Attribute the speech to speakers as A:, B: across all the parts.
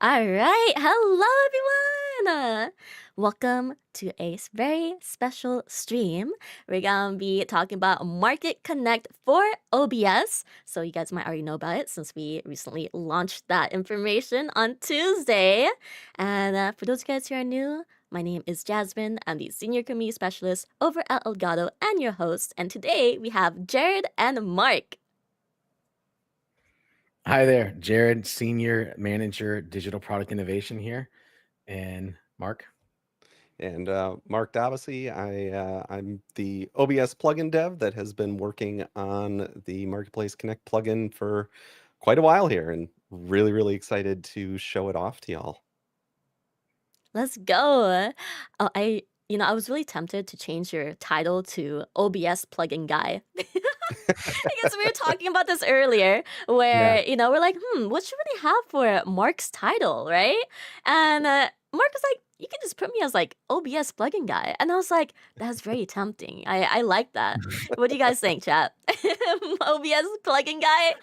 A: All right. Hello, everyone. Welcome to a very special stream. We're going to be talking about Market Connect for OBS. So, you guys might already know about it since we recently launched that information on Tuesday. And for those of you guys who are new, my name is Jasmine. I'm the Senior Community Specialist over at Elgato and your host. And today we have Jared and Mark.
B: Hi there, Jared, Senior Manager, Digital Product Innovation here, and Mark.
C: And Mark Davisi, I'm the OBS plugin dev that has been working on the Marketplace Connect plugin for quite a while here, and really excited to show it off to y'all.
A: Let's go. I was really tempted to change your title to OBS plugin guy. Because we were talking about this earlier, where we're like, what should we have for Mark's title, right? And Mark was like, you can just put me as like OBS plugin guy, and I was like, that's very tempting. I like that. What do you guys think, chat? OBS plugin guy.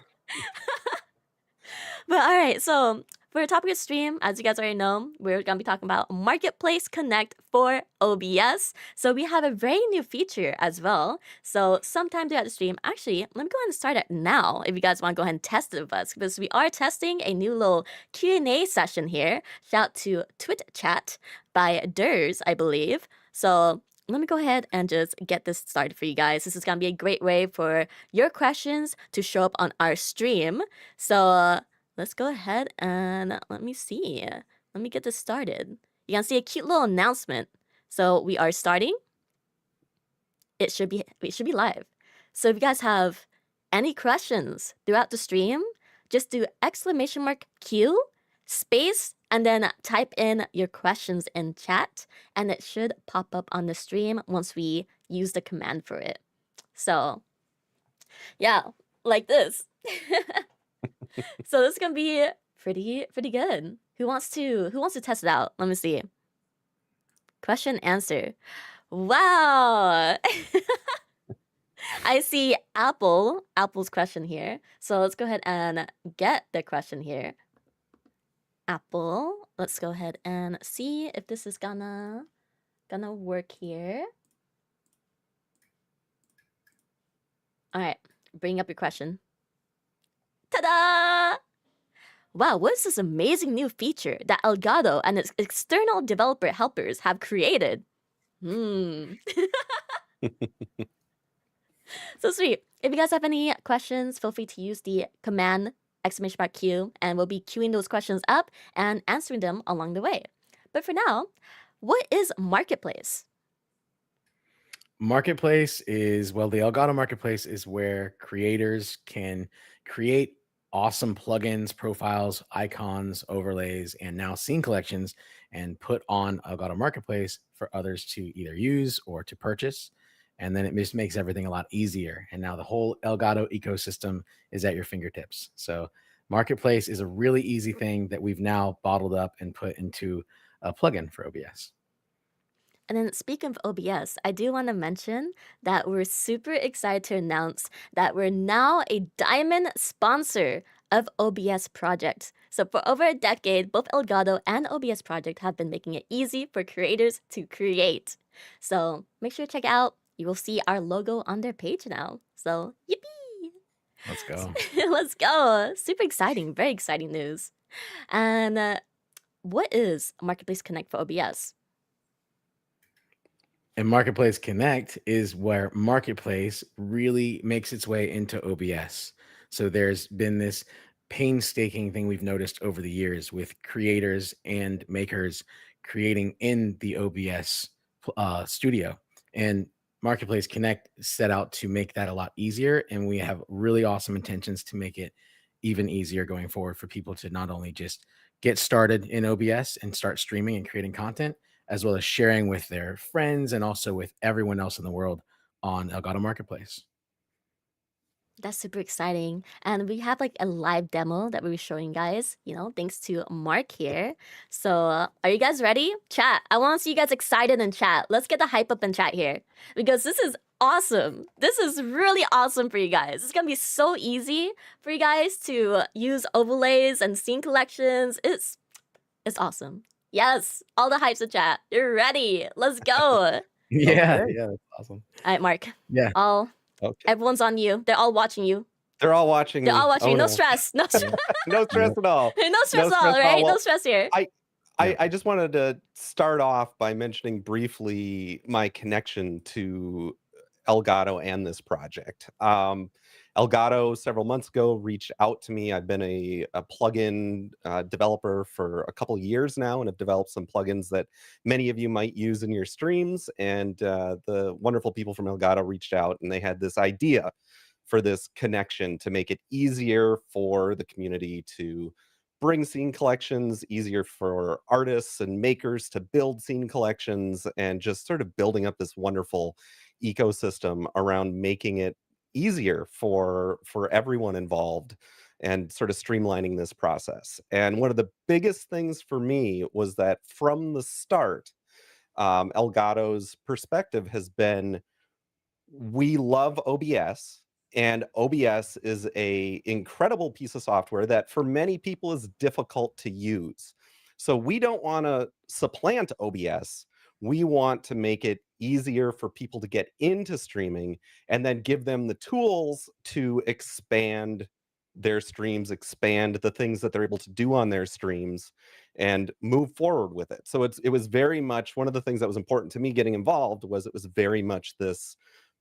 A: But all right, so for the topic of stream, as you guys already know, we're going to be talking about Marketplace Connect for OBS. So we have a very new feature as well. So sometime throughout the stream, actually, let me go ahead and start it now if you guys want to go ahead and test it with us, because we are testing a new little Q&A session here. Shout out to Twit Chat by Durs, I believe. So let me go ahead and just get this started for you guys. This is going to be a great way for your questions to show up on our stream. So let's go ahead and let me see. Let me get this started. You can see a cute little announcement. So we are starting. It should be live. So if you guys have any questions throughout the stream, just do !Q space and then type in your questions in chat, and it should pop up on the stream once we use the command for it. So yeah, like this. So this is gonna be pretty good. Who wants to test it out? Let me see. Question answer. Wow. I see Apple's question here. So let's go ahead and get the question here. Apple. Let's go ahead and see if this is gonna work here. All right, bring up your question. Ta-da! Wow, what is this amazing new feature that Elgato and its external developer helpers have created? So sweet. If you guys have any questions, feel free to use the command !Q, and we'll be queuing those questions up and answering them along the way. But for now, what is Marketplace?
B: Marketplace is, well, the Elgato Marketplace is where creators can create awesome plugins, profiles, icons, overlays, and now scene collections and put on Elgato Marketplace for others to either use or to purchase. And then it just makes everything a lot easier. And now the whole Elgato ecosystem is at your fingertips. So Marketplace is a really easy thing that we've now bottled up and put into a plugin for OBS.
A: And then speaking of OBS, I do want to mention that we're super excited to announce that we're now a diamond sponsor of OBS Project. So for over a decade, both Elgato and OBS Project have been making it easy for creators to create. So make sure to check it out. You will see our logo on their page now. So yippee!
B: Let's go.
A: Let's go. Super exciting. Very exciting news. And what is Marketplace Connect for OBS?
B: And Marketplace Connect is where Marketplace really makes its way into OBS. So there's been this painstaking thing we've noticed over the years with creators and makers creating in the OBS studio. And Marketplace Connect set out to make that a lot easier. And we have really awesome intentions to make it even easier going forward for people to not only just get started in OBS and start streaming and creating content, as well as sharing with their friends and also with everyone else in the world on Elgato Marketplace.
A: That's super exciting. And we have like a live demo that we were showing guys, thanks to Mark here. So are you guys ready? Chat, I want to see you guys excited in chat. Let's get the hype up in chat here because this is awesome. This is really awesome for you guys. It's going to be so easy for you guys to use overlays and scene collections. It's It's awesome. Yes, all the hypes in chat. You're ready. Let's go. All
B: Yeah,
C: Okay.
B: yeah, that's awesome.
A: right, Mark.
B: Yeah.
C: Okay.
A: Everyone's on you. They're all watching you.
C: They're all watching
A: They're all
C: me.
A: watching
C: Oh
A: you. No
C: no.
A: stress. No,
B: Yeah.
C: No stress
B: Yep.
C: at all.
A: no stress
C: No
A: at all,
C: stress at all.
A: right? No
C: Well,
A: stress here.
B: Yep.
C: I just wanted to start off by mentioning briefly my connection to Elgato and this project. Elgato several months ago reached out to me. I've been a plugin developer for a couple years now, and have developed some plugins that many of you might use in your streams. And the wonderful people from Elgato reached out, and they had this idea for this connection to make it easier for the community to bring scene collections, easier for artists and makers to build scene collections, and just sort of building up this wonderful ecosystem around making it easier for everyone involved and sort of streamlining this process. And one of the biggest things for me was that from the start, Elgato's perspective has been, we love OBS, and OBS is a incredible piece of software that for many people is difficult to use. So we don't want to supplant OBS. We want to make it easier for people to get into streaming, and then give them the tools to expand their streams, expand the things that they're able to do on their streams, and move forward with it. So it was very much one of the things that was important to me getting involved. Was it was very much this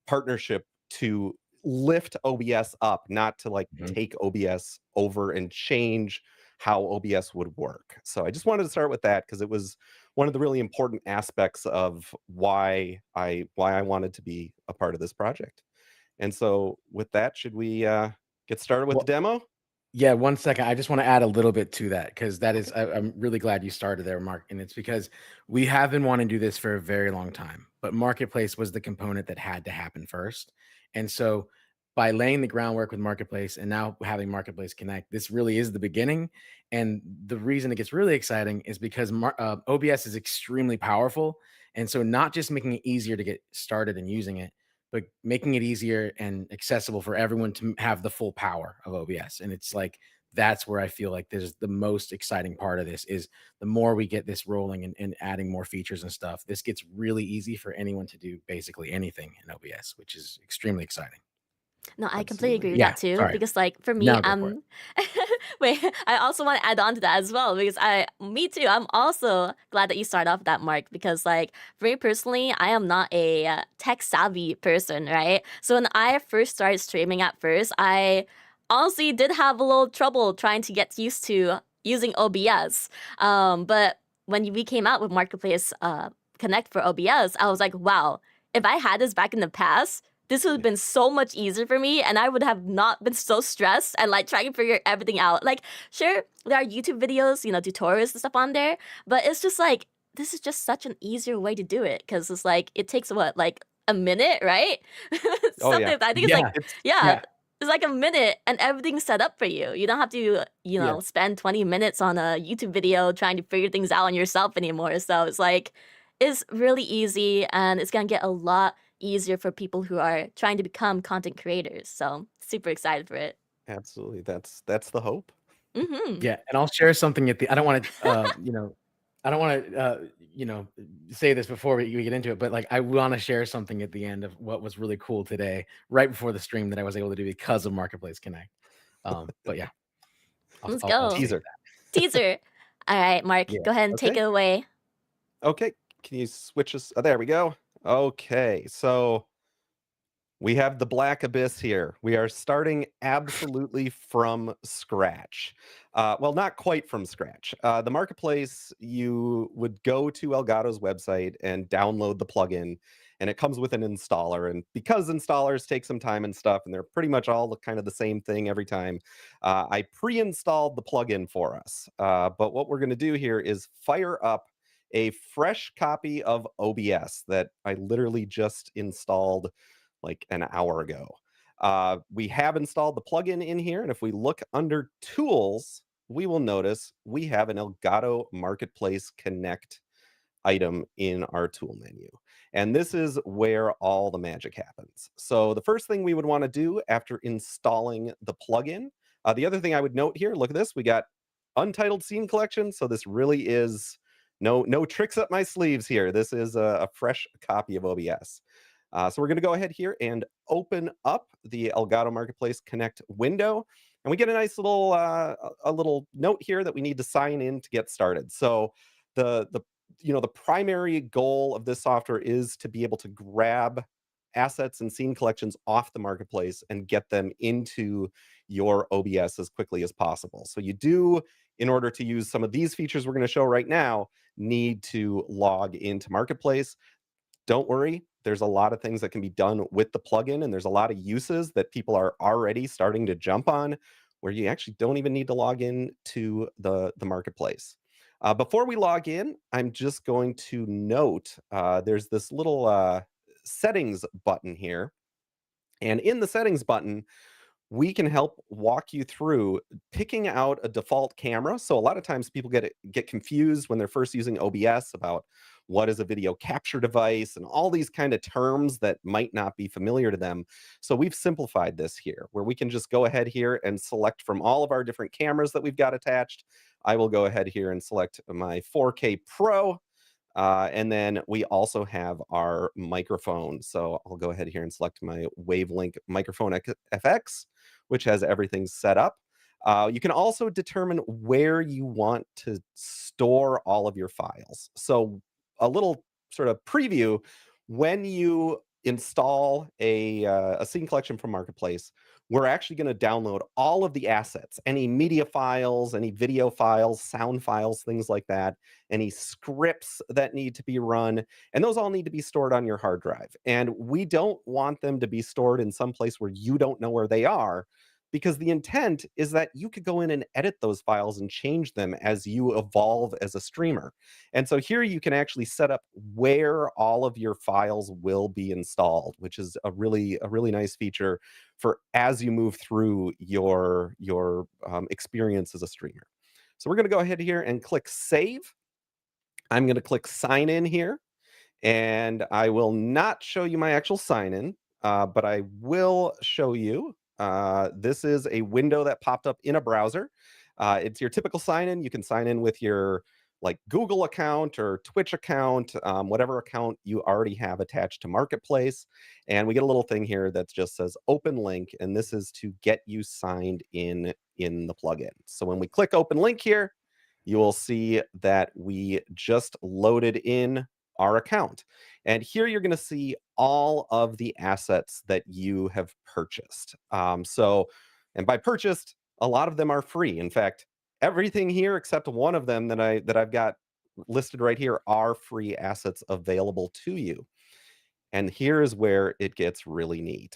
C: partnership to lift OBS up, not to like
B: Mhm.
C: take OBS over and change how OBS would work. So I just wanted to start with that because it was one of the really important aspects of why I wanted to be a part of this project. And so with that, should we get started with
B: Well,
C: the demo?
B: yeah, 1 second. I just want to add a little bit to that because that is, I'm really glad you started there, Mark. And it's because we have been wanting to do this for a very long time, but Marketplace was the component that had to happen first. And so by laying the groundwork with Marketplace and now having Marketplace Connect, this really is the beginning. And the reason it gets really exciting is because OBS is extremely powerful. And so not just making it easier to get started and using it, but making it easier and accessible for everyone to have the full power of OBS. And it's like, that's where I feel like there's the most exciting part of this is the more we get this rolling and adding more features and stuff, this gets really easy for anyone to do basically anything in OBS, which is extremely exciting.
A: No, I completely agree with
B: Yeah,
A: that too.
B: sorry.
A: Because like for me,
B: Now go for it.
A: wait, I also want to add on to that as well because me too. I'm also glad that you start off with that, Mark, because like for me personally, I am not a tech savvy person, right? So when I first started streaming at first, I honestly did have a little trouble trying to get used to using OBS. But when we came out with Marketplace Connect for OBS, I was like, wow, if I had this back in the past, this would have been so much easier for me, and I would have not been so stressed and like trying to figure everything out. Like, sure, there are YouTube videos, tutorials and stuff on there, but it's just like this is just such an easier way to do it because it's like it takes what, like a minute, right?
C: Oh
A: Something.
C: yeah.
A: I think it's like
C: It's
A: yeah, it's like a minute and everything's set up for you. You don't have to,
B: Yeah.
A: spend 20 minutes on a YouTube video trying to figure things out on yourself anymore. So it's like it's really easy and it's gonna get a lot easier for people who are trying to become content creators. So super excited for it.
C: absolutely, that's the hope.
A: Mm-hmm.
B: Yeah. And I'll share something at the, I don't want to, I don't want to, say this before we get into it, but like I want to share something at the end of what was really cool today, right before the stream that I was able to do because of Marketplace Connect. But yeah,
A: Let's
B: I'll
A: go.
B: save
C: Teaser.
B: that.
A: Teaser. All right, Mark,
B: Yeah.
A: go ahead and take
C: Okay.
A: it away.
C: Okay. Can you switch us? Oh, there we go. Okay. So we have the Black Abyss here. We are starting absolutely from scratch. Well, not quite from scratch. The marketplace, you would go to Elgato's website and download the plugin, and it comes with an installer. And because installers take some time and stuff, and they're pretty much all kind of the same thing every time, I pre-installed the plugin for us. But what we're going to do here is fire up a fresh copy of OBS that I literally just installed like an hour ago. We have installed the plugin in here, and if we look under Tools, we will notice we have an Elgato Marketplace Connect item in our tool menu. And this is where all the magic happens. So the first thing we would want to do after installing the plugin, the other thing I would note here, look at this, we got untitled scene collection, so this really is no tricks up my sleeves here. This is a fresh copy of OBS. So we're going to go ahead here and open up the Elgato Marketplace Connect window, and we get a nice little a little note here that we need to sign in to get started. So the the primary goal of this software is to be able to grab assets and scene collections off the marketplace and get them into your OBS as quickly as possible. So you do, in order to use some of these features we're going to show right now, need to log into Marketplace. Don't worry, there's a lot of things that can be done with the plugin, and there's a lot of uses that people are already starting to jump on where you actually don't even need to log in to the marketplace. Before we log in, I'm just going to note there's this little settings button here. And in the settings button, we can help walk you through picking out a default camera. So a lot of times people get confused when they're first using OBS about what is a video capture device and all these kind of terms that might not be familiar to them. So we've simplified this here where we can just go ahead here and select from all of our different cameras that we've got attached. I will go ahead here and select my 4K Pro. And then we also have our microphone. So I'll go ahead here and select my Wavelink microphone FX, which has everything set up. You can also determine where you want to store all of your files. So a little sort of preview, when you install a scene collection from Marketplace, we're actually going to download all of the assets, any media files, any video files, sound files, things like that, any scripts that need to be run, and those all need to be stored on your hard drive. And we don't want them to be stored in some place where you don't know where they are, because the intent is that you could go in and edit those files and change them as you evolve as a streamer. And so here you can actually set up where all of your files will be installed, which is a really nice feature for as you move through your experience as a streamer. So we're going to go ahead here and click save. I'm going to click sign in here, and I will not show you my actual sign in, but I will show you. This is a window that popped up in a browser. It's your typical sign in. You can sign in with your like Google account or Twitch account, whatever account you already have attached to Marketplace. And we get a little thing here that just says open link, and this is to get you signed in the plugin. So when we click open link here, you will see that we just loaded in our account. And here you're going to see all of the assets that you have purchased. And by purchased, a lot of them are free. In fact, everything here except one of them that I've got listed right here are free assets available to you. And here is where it gets really neat.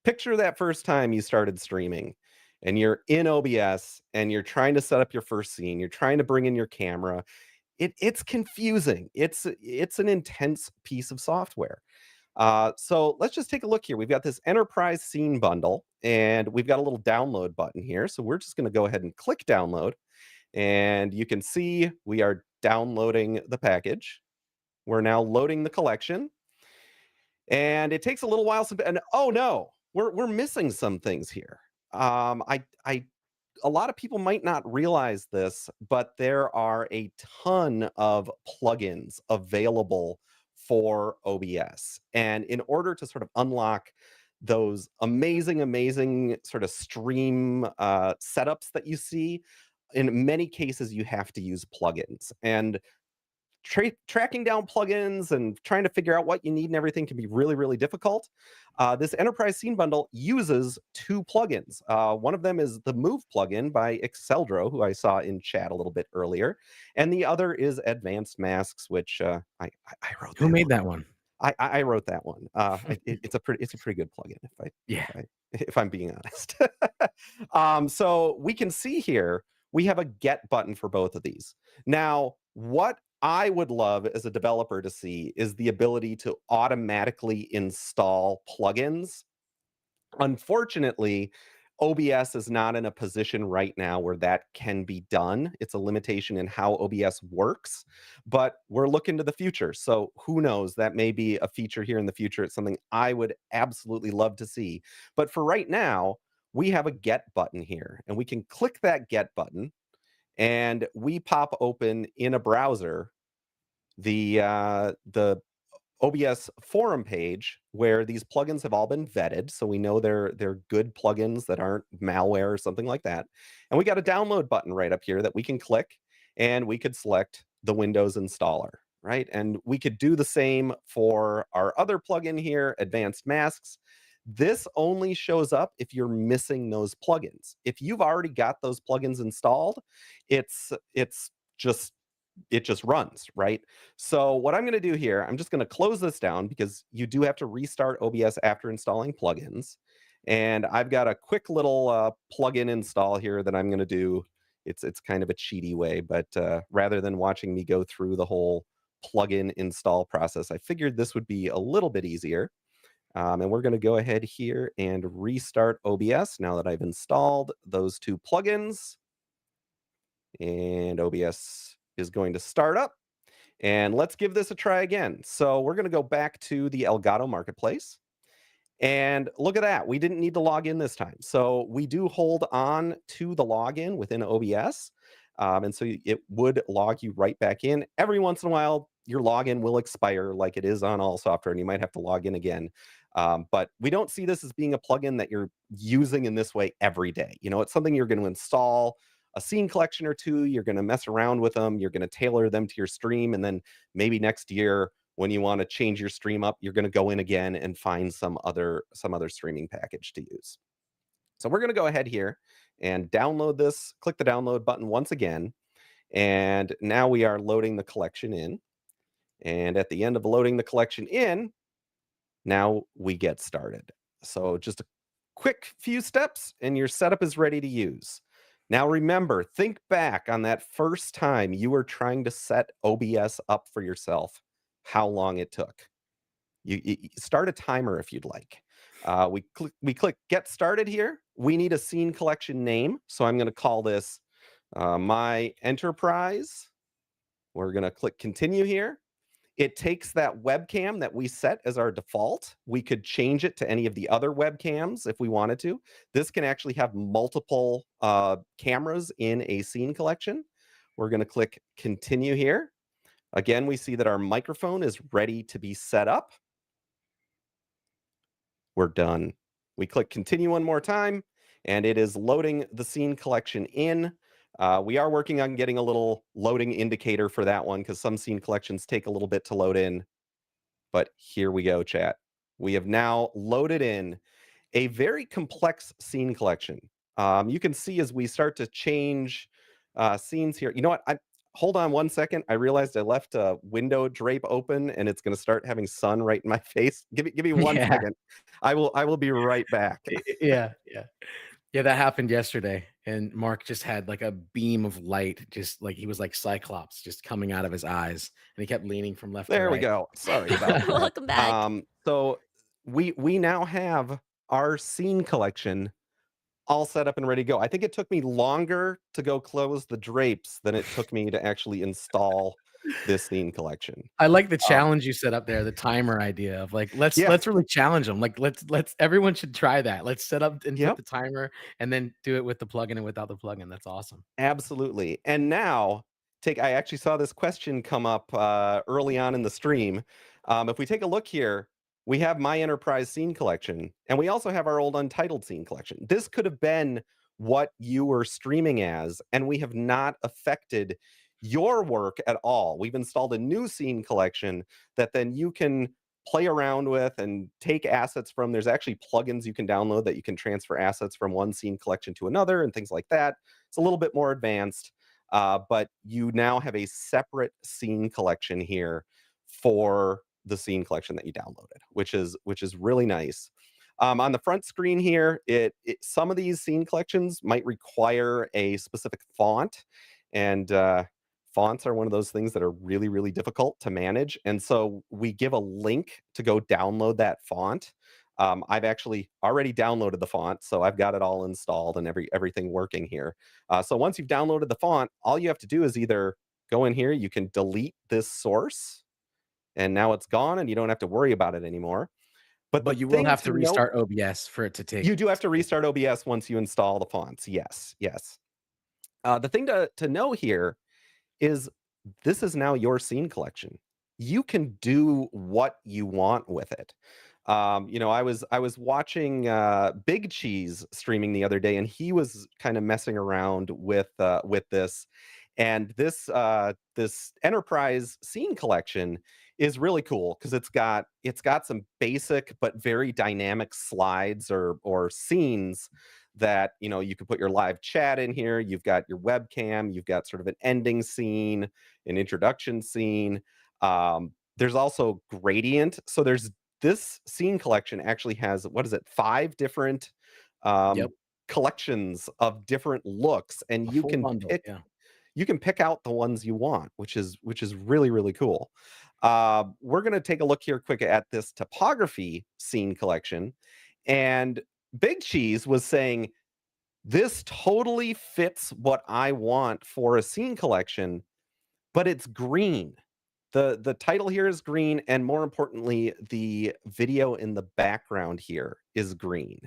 C: Picture that first time you started streaming and you're in OBS and you're trying to set up your first scene. You're trying to bring in your camera. It's confusing. It's an intense piece of software. So let's just take a look here. We've got this enterprise scene bundle, and we've got a little download button here. So we're just going to go ahead and click download, and you can see we are downloading the package. We're now loading the collection, and it takes a little while. And oh no, we're missing some things here. A lot of people might not realize this, but there are a ton of plugins available for OBS. And in order to sort of unlock those amazing sort of stream setups that you see, in many cases, you have to use plugins. And tracking down plugins and trying to figure out what you need and everything can be really difficult. This enterprise scene bundle uses two plugins. One of them is the Move plugin by Exceldro, who I saw in chat a little bit earlier, and the other is Advanced Masks, which I wrote.
B: Who made that one?
C: I wrote that one. It's a pretty good plugin if I'm being honest. So we can see here we have a get button for both of these. Now, what I would love as a developer to see is the ability to automatically install plugins. Unfortunately, OBS is not in a position right now where that can be done. It's a limitation in how OBS works, but we're looking to the future. So who knows, that may be a feature here in the future. It's something I would absolutely love to see. But for right now, we have a get button here, and we can click that get button. and we pop open in a browser the OBS forum page where these plugins have all been vetted, so we know they're good plugins that aren't malware or something like that. And we got a download button right up here that we can click, and we could select the Windows installer, right? And we could do the same for our other plugin here, Advanced Masks. This only shows up if you're missing those plugins. If you've already got those plugins installed, it's just it just runs, right? So what I'm going to do here, I'm just going to close this down because you do have to restart OBS after installing plugins. And I've got a quick little plugin install here that I'm going to do. It's kind of a cheaty way, but rather than watching me go through the whole plugin install process, I figured this would be a little bit easier. And we're going to go ahead here and restart OBS now that I've installed those two plugins. And OBS is going to start up. And let's give this a try again. So we're going to go back to the Elgato Marketplace. And look at that. We didn't need to log in this time. So we do hold on to the login within OBS. And so it would log you right back in. Every once in a while, your login will expire like it is on all software, and you might have to log in again. But we don't see this as being a plugin that you're using in this way every day. You know, it's something you're going to install a scene collection or two. You're going to mess around with them. You're going to tailor them to your stream. And then maybe next year, when you want to change your stream up, you're going to go in again and find some other streaming package to use. So we're going to go ahead here and download this, click the download button once again. And now we are loading the collection in. And at the end of loading the collection in, now we get started. So just a quick few steps and your setup is ready to use. Now remember, think back on that first time you were trying to set OBS up for yourself, how long it took. You start a timer if you'd like. We click get started here. We need a scene collection name. So I'm going to call this My Enterprise. We're going to click continue here. It takes that webcam that we set as our default. We could change it to any of the other webcams if we wanted to. This can actually have multiple cameras in a scene collection. We're going to click continue here. Again, we see that our microphone is ready to be set up. We're done. We click continue one more time, and it is loading the scene collection in. We are working on getting a little loading indicator for that one because some scene collections take a little bit to load in. But here we go, chat. We have now loaded in a very complex scene collection. You can see as we start to change scenes here. You know what? Hold on one second. I realized I left a window drape open and it's going to start having sun right in my face. Give me one second. I will be right back.
B: Yeah. Yeah, that happened yesterday. And Mark just had like a beam of light, just like he was like Cyclops just coming out of his eyes. And he kept leaning from left to right.
C: There we go. Sorry about that.
A: Welcome back.
C: So we now have our scene collection all set up and ready to go. I think it took me longer to go close the drapes than it took me to actually install this scene collection.
B: I like the challenge you set up there, the timer idea of like let's really challenge them. Like let's everyone should try that. Let's set up and put the timer and then do it with the plugin and without the plugin. That's awesome.
C: Absolutely. And now I actually saw this question come up early on in the stream. If we take a look here, we have My Enterprise scene collection, and we also have our old Untitled scene collection. This could have been what you were streaming as, and we have not affected your work at all. We've installed a new scene collection that then you can play around with and take assets from. There's actually plugins you can download that you can transfer assets from one scene collection to another and things like that. It's a little bit more advanced, but you now have a separate scene collection here for the scene collection that you downloaded, which is really nice. On the front screen here, some of these scene collections might require a specific font, and fonts are one of those things that are really, really difficult to manage. And so we give a link to go download that font. I've actually already downloaded the font, so I've got it all installed and everything working here. So once you've downloaded the font, all you have to do is either go in here, you can delete this source, and now it's gone, and you don't have to worry about it anymore.
B: But you will have to restart OBS for it to take.
C: You do have to restart OBS once you install the fonts. Yes. The thing to know here is this is now your scene collection. You can do what you want with it. I was watching Big Cheese streaming the other day, and he was kind of messing around with this. And this enterprise scene collection is really cool because it's got some basic but very dynamic slides or scenes that you could put your live chat in here. You've got your webcam, you've got sort of an ending scene, an introduction scene. There's also gradient. So there's this scene collection actually has, what is it, 5 different
B: Yep.
C: um, collections of different looks, and
B: A full bundle.
C: pick
B: Yeah.
C: you can pick out the ones you want, which is really, really cool. We're gonna take a look here quick at this topography scene collection, and Big Cheese was saying this totally fits what I want for a scene collection, but it's green. The title here is green, and more importantly, the video in the background here is green.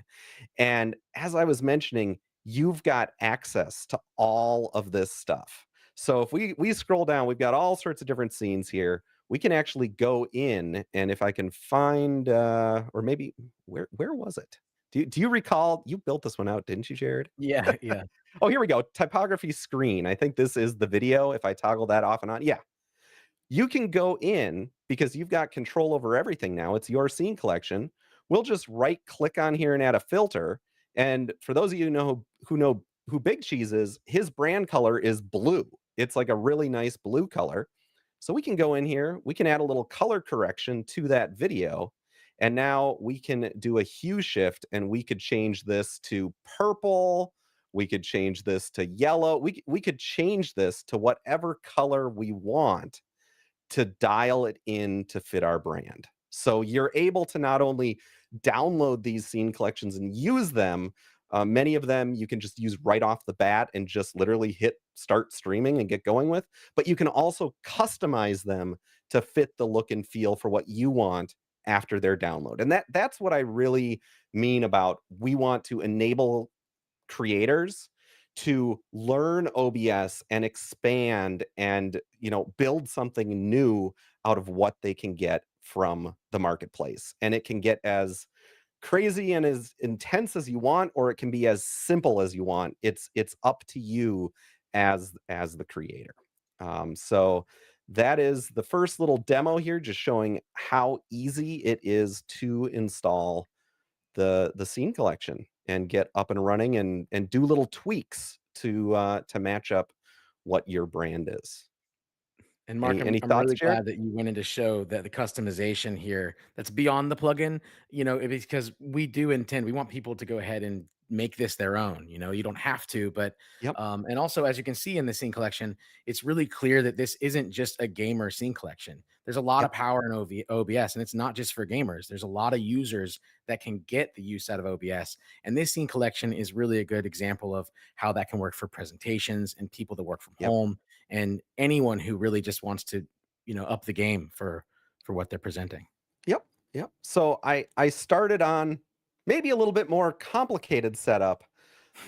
C: And as I was mentioning, you've got access to all of this stuff. So if we scroll down, we've got all sorts of different scenes here. We can actually go in, and if I can find, or maybe where was it? Do you recall? You built this one out, didn't you, Jared?
B: Yeah. Yeah.
C: Oh, here we go. Typography screen. I think this is the video. If I toggle that off and on, yeah, you can go in because you've got control over everything now. It's your scene collection. We'll just right click on here and add a filter. And for those of you who know who Big Cheese is, his brand color is blue. It's like a really nice blue color. So we can go in here, we can add a little color correction to that video. And now we can do a hue shift, and we could change this to purple. We could change this to yellow. We could change this to whatever color we want to dial it in to fit our brand. So you're able to not only download these scene collections and use them, many of them you can just use right off the bat and just literally hit start streaming and get going with, but you can also customize them to fit the look and feel for what you want after their download. And that's what I really mean about we want to enable creators to learn OBS and expand and build something new out of what they can get from the marketplace. And it can get as crazy and as intense as you want, or it can be as simple as you want. It's up to you as the creator. So that is the first little demo here, just showing how easy it is to install the scene collection and get up and running and do little tweaks to match up what your brand is.
B: And Mark,
C: Any
B: I'm
C: thoughts,
B: really
C: Jared?
B: glad that you went in to show that the customization here that's beyond the plugin, because we want people to go ahead and make this their own. You don't have to, but
C: Yep,
B: and also as you can see in the scene collection, it's really clear that this isn't just a gamer scene collection. There's a lot
C: yep,
B: of power in OBS, and it's not just for gamers. There's a lot of users that can get the use out of OBS, and this scene collection is really a good example of how that can work for presentations and people that work from
C: yep,
B: home and anyone who really just wants to, up the game for what they're presenting.
C: yep, yep. So I started on maybe a little bit more complicated setup.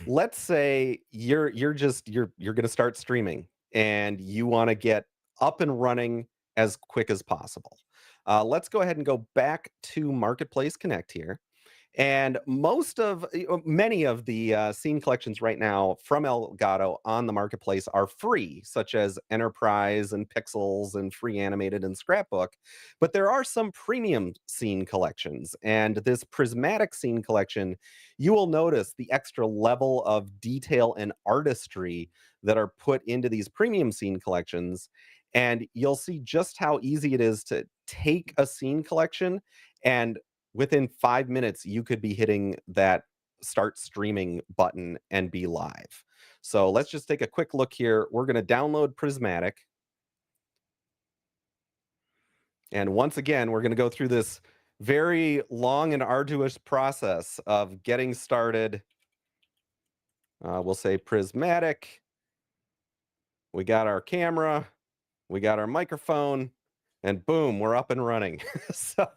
C: Let's say you're going to start streaming and you want to get up and running as quick as possible. Let's go ahead and go back to Marketplace Connect here. And many of the scene collections right now from Elgato on the marketplace are free, such as Enterprise and Pixels and Free Animated and Scrapbook. But there are some premium scene collections. And this prismatic scene collection, you will notice the extra level of detail and artistry that are put into these premium scene collections. And you'll see just how easy it is to take a scene collection and within 5 minutes, you could be hitting that start streaming button and be live. So let's just take a quick look here. We're going to download Prismatic. And once again, we're going to go through this very long and arduous process of getting started. We'll say Prismatic. We got our camera. We got our microphone. and boom, we're up and running. So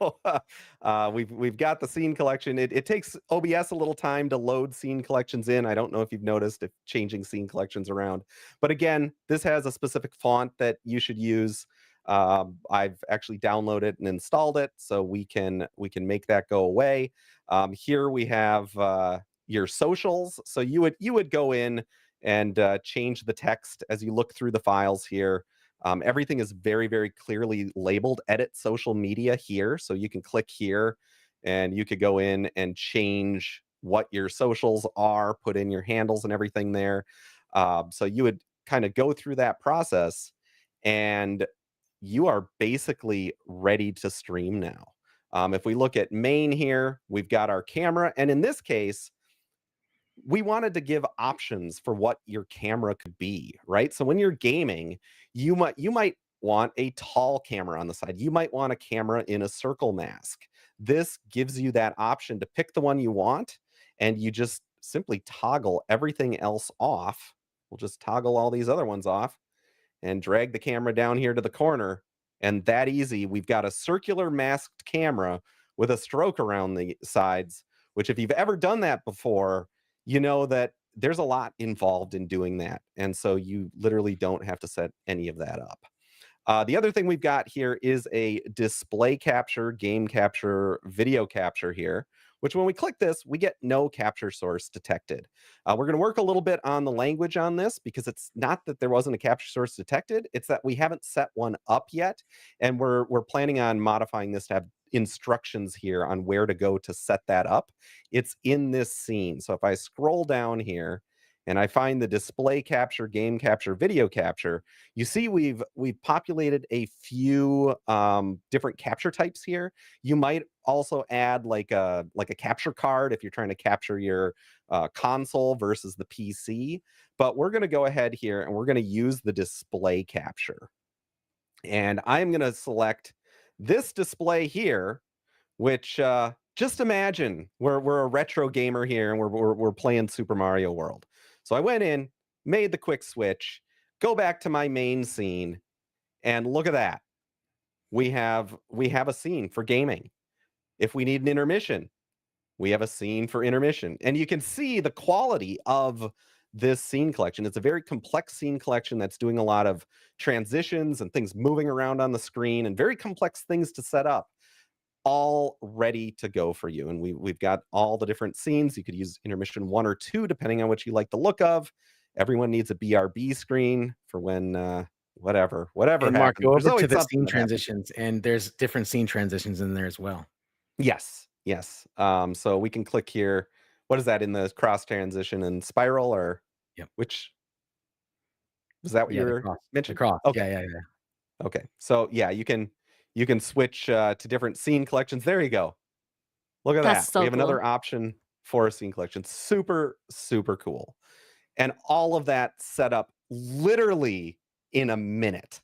C: we've got the scene collection. It takes OBS a little time to load scene collections in. I don't know if you've noticed if changing scene collections around, but again, this has a specific font that you should use. I've actually downloaded and installed it, so we can make that go away. Here we have your socials. So you would go in and change the text as you look through the files here. Everything is very, very clearly labeled edit social media here. So you can click here and you could go in and change what your socials are, put in your handles and everything there. So you would kind of go through that process and you are basically ready to stream now. If we look at main here, we've got our camera. And in this case, we wanted to give options for what your camera could be, right? So when you're gaming, you might want a tall camera on the side. You might want a camera in a circle mask. This gives you that option to pick the one you want, and you just simply toggle everything else off. We'll just toggle all these other ones off and drag the camera down here to the corner. And that easy, we've got a circular masked camera with a stroke around the sides, which if you've ever done that before, you know that there's a lot involved in doing that. And so you literally don't have to set any of that up. The other thing we've got here is a display capture, game capture, video capture here, which when we click this, we get no capture source detected. We're going to work a little bit on the language on this because it's not that there wasn't a capture source detected, it's that we haven't set one up yet. And we're planning on modifying this to have instructions here on where to go to set that up. It's in this scene. So if I scroll down here and I find the display capture, game capture, video capture, you see we've populated a few different capture types here. You might also add like a capture card if you're trying to capture your console versus the PC. But we're going to go ahead here and we're going to use the display capture. And I'm going to select this display here, which just imagine we're a retro gamer here and we're playing Super Mario World. So I went in, made the quick switch, go back to my main scene, and look at that. We have a scene for gaming. If we need an intermission, we have a scene for intermission. And you can see the quality of this scene collection. It's a very complex scene collection that's doing a lot of transitions and things moving around on the screen and very complex things to set up, all ready to go for you. And we've got all the different scenes. You could use intermission 1 or 2, depending on what you like the look of. Everyone needs a BRB screen for when whatever
B: And Mark,
C: happens.
B: go
C: There's
B: over to
C: always
B: the
C: something
B: scene
C: that happens.
B: transitions, and there's different scene transitions in there as well.
C: Yes. So we can click here. What is that in the cross transition and spiral, or
B: Yep.
C: which was that what
B: Yeah,
C: you
B: the
C: were
B: cross. The
C: mentioning?
B: cross.
C: Okay.
B: Yeah.
C: Okay. So yeah, you can switch to different scene collections. There you go. Look at
A: That's
C: that. We
A: so
C: have
A: cool.
C: another option for a scene collection. Super, super cool. And all of that set up literally in a minute.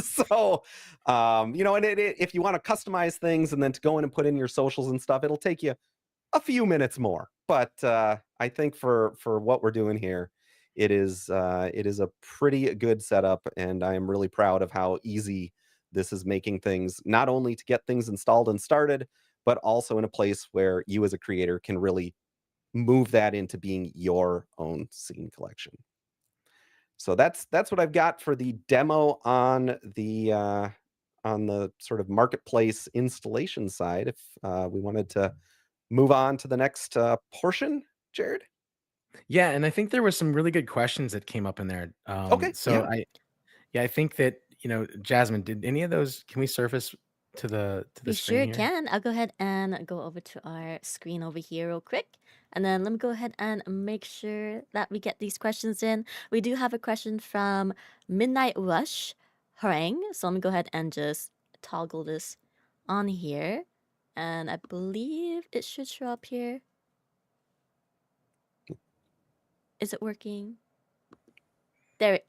C: So, and if you want to customize things and then to go in and put in your socials and stuff, it'll take you a few minutes more. But I think for what we're doing here, it is a pretty good setup, and I am really proud of how easy this is making things, not only to get things installed and started, but also in a place where you as a creator can really move that into being your own scene collection. So that's what I've got for the demo on the sort of marketplace installation side. If we wanted to move on to the next portion, Jared.
B: Yeah, and I think there was some really good questions that came up in there.
C: Okay,
B: So
C: yeah.
B: I think that, Jasmine, did any of those, can we surface to the
A: We
B: screen
A: sure
B: here?
A: can. I'll go ahead and go over to our screen over here real quick. And then let me go ahead and make sure that we get these questions in. We do have a question from Midnight Rush Harang. So let me go ahead and just toggle this on here. And I believe it should show up here. Is it working?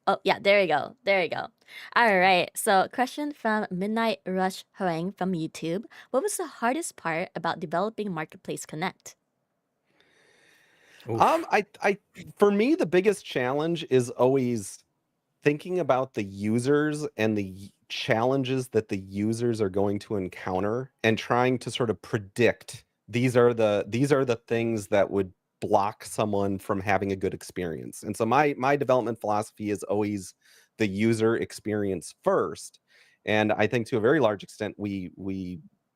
A: Oh yeah, there you go. There you go. All right. So, question from Midnight Rush Harang from YouTube. What was the hardest part about developing Marketplace Connect?
B: Oof.
C: I for me the biggest challenge is always thinking about the users and the challenges that the users are going to encounter and trying to sort of predict these are the things that would block someone from having a good experience. And so my development philosophy is always the user experience first. And I think to a very large extent we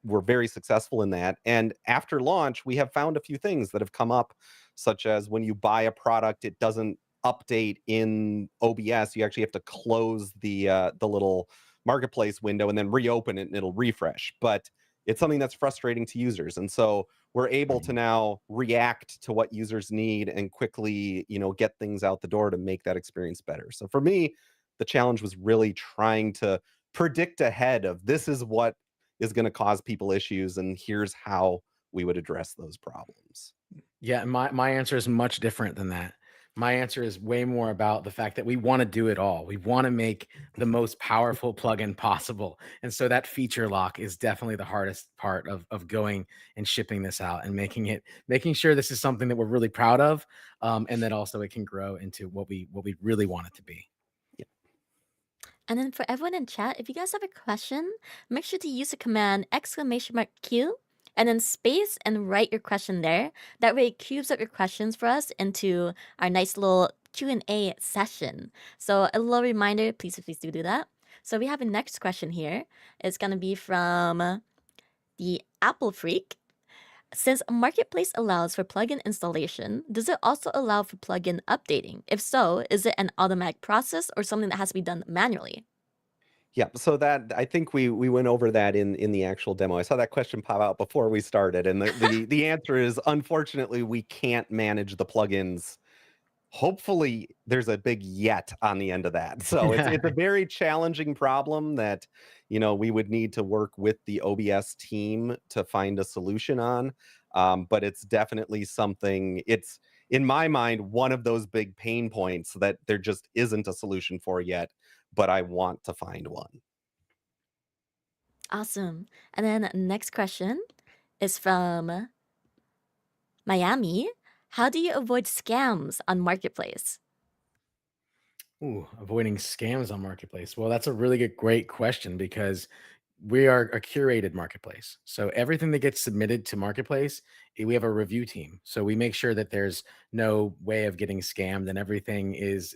C: were very successful in that. And after launch, we have found a few things that have come up, such as when you buy a product, it doesn't update in OBS. You actually have to close the little marketplace window and then reopen it and it'll refresh. But it's something that's frustrating to users. And so we're able to
B: Right.
C: now react to what users need and quickly, get things out the door to make that experience better. So for me, the challenge was really trying to predict ahead of this is what is going to cause people issues and here's how we would address those problems.
B: Yeah, my answer is much different than that. My answer is way more about the fact that we wanna do it all. We wanna make the most powerful plugin possible, and so that feature lock is definitely the hardest part of going and shipping this out and making sure this is something that we're really proud of, and that also it can grow into what we really want it to be.
C: Yeah.
A: And then for everyone in chat, if you guys have a question, make sure to use the command !Q and then space and write your question there. That way it cubes up your questions for us into our nice little Q&A session. So a little reminder, please do that. So we have a next question here. It's going to be from the Apple Freak. Since Marketplace allows for plugin installation, does it also allow for plugin updating? If so, is it an automatic process or something that has to be done manually?
C: Yeah, so that I think we went over that in the actual demo. I saw that question pop out before we started, and the answer is unfortunately we can't manage the plugins. Hopefully, there's a big yet on the end of that. So it's a very challenging problem that we would need to work with the OBS team to find a solution on. But it's definitely something. It's in my mind one of those big pain points that there just isn't a solution for yet. But I want to find one.
A: Awesome. And then next question is from Miami. How do you avoid scams on Marketplace?
B: Ooh, avoiding scams on Marketplace. Well, that's a really great question because we are a curated marketplace. So everything that gets submitted to Marketplace, we have a review team. So we make sure that there's no way of getting scammed and everything is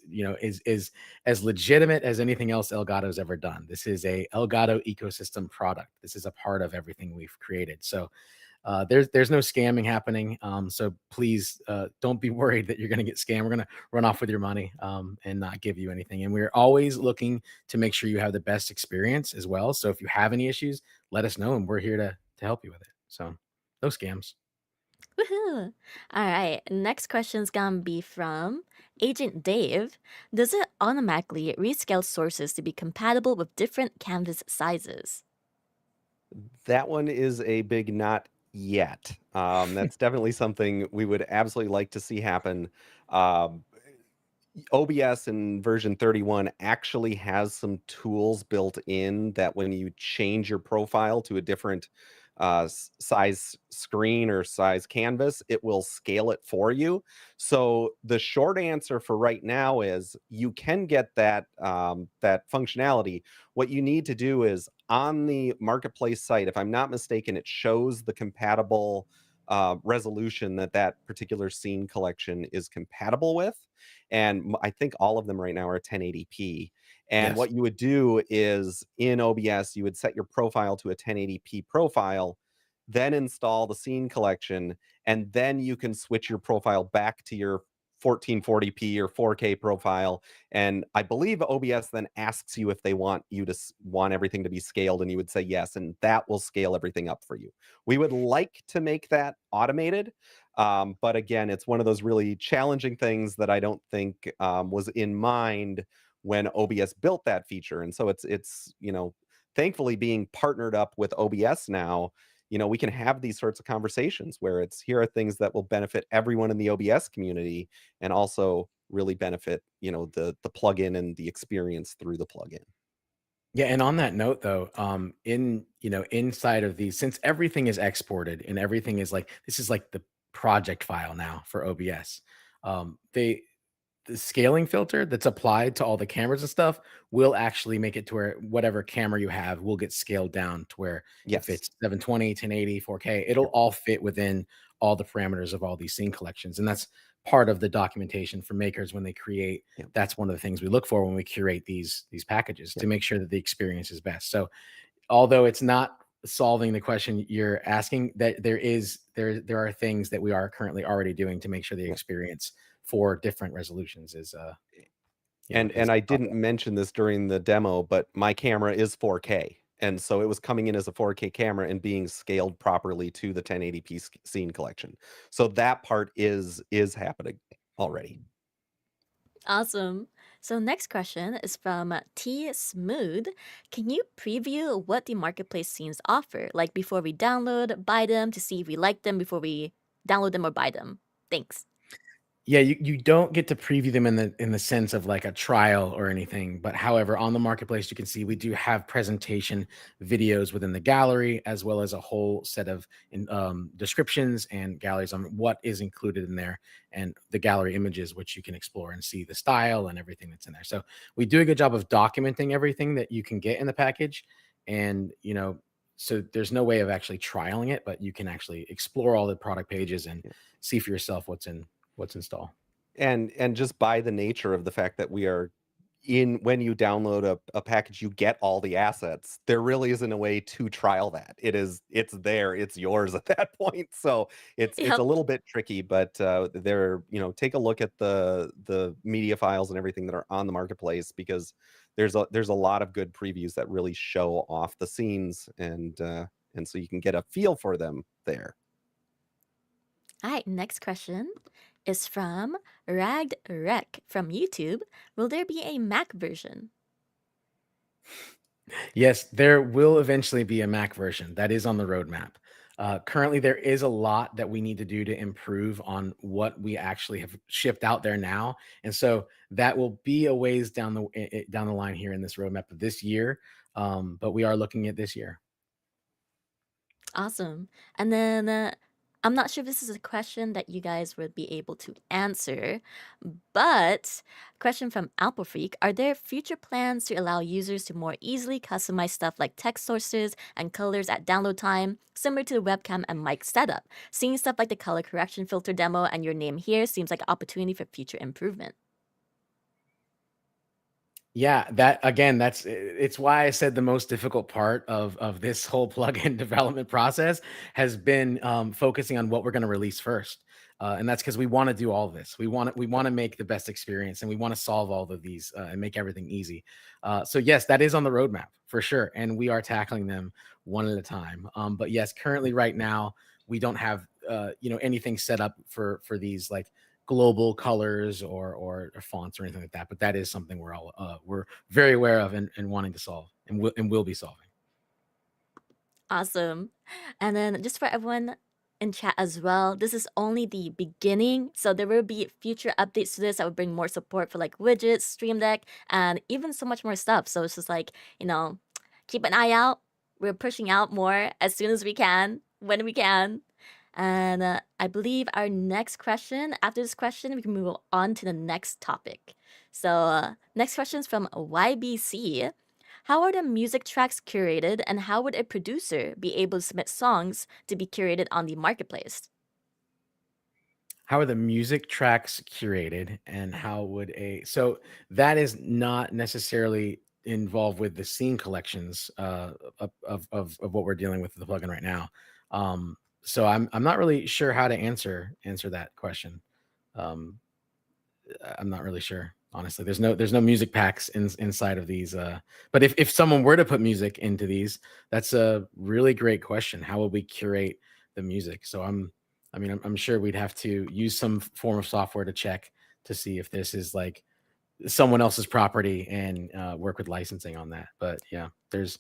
B: as legitimate as anything else Elgato's ever done. This is a Elgato ecosystem product. This is a part of everything we've created. So there's no scamming happening. So please don't be worried that you're going to get scammed. We're going to run off with your money and not give you anything. And we're always looking to make sure you have the best experience as well. So if you have any issues, let us know, and we're here to help you with it. So no scams.
A: Woohoo! All right, next question's gonna be from Agent Dave. Does it automatically rescale sources to be compatible with different canvas sizes?
C: That one is a big not yet. That's definitely something we would absolutely like to see happen. Um, OBS in version 31 actually has some tools built in that when you change your profile to a different size screen or size canvas, it will scale it for you. So the short answer for right now is you can get that functionality. What you need to do is on the marketplace site, if I'm not mistaken, it shows the compatible resolution that that particular scene collection is compatible with. And I think all of them right now are 1080p. And
B: Yes.
C: what you would do is in OBS, you would set your profile to a 1080p profile, then install the scene collection, and then you can switch your profile back to your 1440p or 4K profile. And I believe OBS then asks you if they want you to want everything to be scaled, and you would say yes, and that will scale everything up for you. We would like to make that automated, but again, it's one of those really challenging things that I don't think was in mind when OBS built that feature. And so it's thankfully being partnered up with OBS now, we can have these sorts of conversations where it's here are things that will benefit everyone in the OBS community and also really benefit, the plugin and the experience through the plugin.
B: Yeah, and on that note though, inside of these, since everything is exported and everything is like this is like the project file now for OBS. They the scaling filter that's applied to all the cameras and stuff will actually make it to where whatever camera you have will get scaled down to where if
C: Yes.
B: it's 720, 1080, 4K, it'll
C: Yep.
B: all fit within all the parameters of all these scene collections. And that's part of the documentation for makers when they create.
C: Yep.
B: That's one of the things we look for when we curate these packages to
C: Yep.
B: make sure that the experience is best. So although it's not solving the question you're asking, that there are things that we are currently already doing to make sure the
C: Yep.
B: experience for different resolutions is
C: And
B: is
C: I didn't mention this during the demo, but my camera is 4K, and so it was coming in as a 4K camera and being scaled properly to the 1080p scene collection. So that part is happening already.
A: Awesome. So next question is from T Smooth. Can you preview what the marketplace scenes offer, like before we download, buy them to see if we like them before we download them or buy them? Thanks.
B: Yeah, you don't get to preview them in the sense of like a trial or anything, but however, on the marketplace, you can see we do have presentation videos within the gallery, as well as a whole set of descriptions and galleries on what is included in there, and the gallery images, which you can explore and see the style and everything that's in there. So we do a good job of documenting everything that you can get in the package, and so there's no way of actually trialing it, but you can actually explore all the product pages and see for yourself what's installed.
C: And just by the nature of the fact that we are in when you download a package, you get all the assets. There really isn't a way to trial that. It's there, it's yours at that point. So it's a
A: Yep.
C: little bit tricky, but take a look at the media files and everything that are on the marketplace, because there's a lot of good previews that really show off the scenes, and so you can get a feel for them there.
A: All right, next question is from Ragged Rec from YouTube. Will there be a Mac version?
B: Yes, there will eventually be a Mac version that is on the roadmap. Currently, there is a lot that we need to do to improve on what we actually have shipped out there now, and so that will be a ways down the line here in this roadmap of this year. But we are looking at this year.
A: Awesome. And then I'm not sure if this is a question that you guys would be able to answer, but question from Apple Freak: are there future plans to allow users to more easily customize stuff like text sources and colors at download time, similar to the webcam and mic setup? Seeing stuff like the color correction filter demo and your name here seems like an opportunity for future improvement.
B: Yeah, that again, it's why I said the most difficult part of this whole plugin development process has been focusing on what we're going to release first, and that's because we want to do all this. We want to make the best experience, and we want to solve all of these and make everything easy. So yes, that is on the roadmap for sure, and we are tackling them one at a time. But yes, currently right now we don't have anything set up for these like global colors or fonts or anything like that. But that is something we're very aware of and wanting to solve and will be solving.
A: Awesome. And then just for everyone in chat as well, this is only the beginning. So there will be future updates to this that will bring more support for like widgets, Stream Deck, and even so much more stuff. So it's just like, keep an eye out. We're pushing out more as soon as we can, when we can. And I believe our next question, after this question, we can move on to the next topic. So, next question is from YBC. How are the music tracks curated, and how would a producer be able to submit songs to be curated on the marketplace?
B: How are the music tracks curated, and how would a so that is not necessarily involved with the scene collections of what we're dealing with the plugin right now. So I'm not really sure how to answer that question. Um, I'm not really sure, honestly. There's no music packs inside of these. But if someone were to put music into these, that's a really great question. How would we curate the music? So I'm sure we'd have to use some form of software to check to see if this is like someone else's property and work with licensing on that. But yeah, there's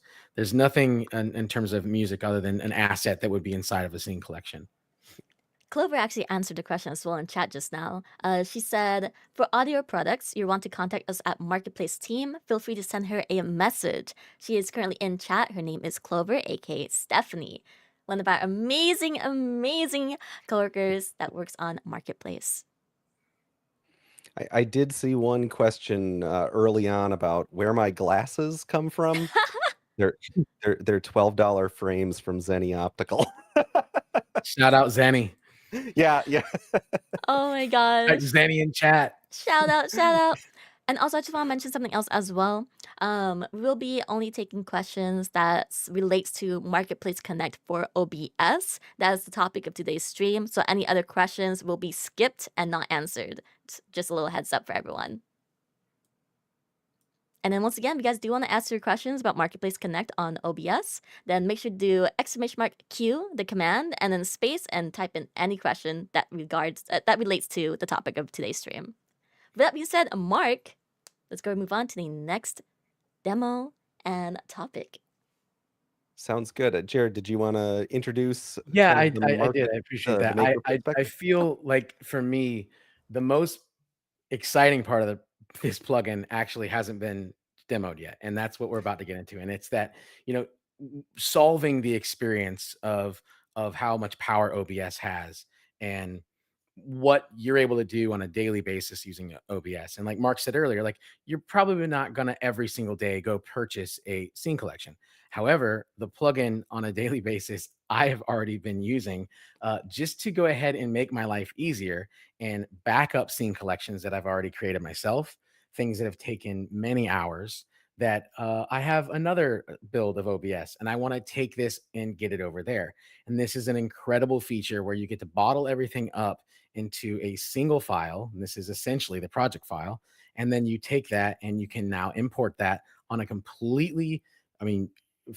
B: nothing in terms of music other than an asset that would be inside of a scene collection.
A: Clover actually answered the question as well in chat just now. She said, for audio products, you want to contact us at Marketplace Team. Feel free to send her a message. She is currently in chat. Her name is Clover, aka Stephanie, one of our amazing, amazing coworkers that works on Marketplace.
C: I did see one question early on about where my glasses come from. They're they're $12 frames from Zenny Optical.
B: Shout out Zenny.
C: Yeah, yeah.
A: Oh my
B: Type
A: gosh.
B: Zenny in chat.
A: Shout out, shout out. And also, I just want to mention something else as well. We will be only taking questions that relates to Marketplace Connect for OBS. That is the topic of today's stream. So any other questions will be skipped and not answered. Just a little heads up for everyone. And then once again, if you guys do want to ask your questions about Marketplace Connect on OBS, then make sure to do !Q, the command, and then space, and type in any question that relates to the topic of today's stream. With that being said, Mark, let's go move on to the next demo and topic.
C: Sounds good. Jared, did you want to introduce
B: Yeah,
C: kind of the
B: I did.
C: market,
B: I appreciate
C: the
B: that.
C: maker
B: I
C: perspective?
B: feel like for me, the most exciting part of this plugin actually hasn't been demoed yet, and that's what we're about to get into. And it's that, solving the experience of how much power OBS has and what you're able to do on a daily basis using OBS. And like Mark said earlier, like you're probably not going to every single day go purchase a scene collection. However, the plugin on a daily basis, I have already been using just to go ahead and make my life easier and back up scene collections that I've already created myself, things that have taken many hours that I have another build of OBS and I want to take this and get it over there. And this is an incredible feature where you get to bottle everything up into a single file. And this is essentially the project file. And then you take that and you can now import that on a completely,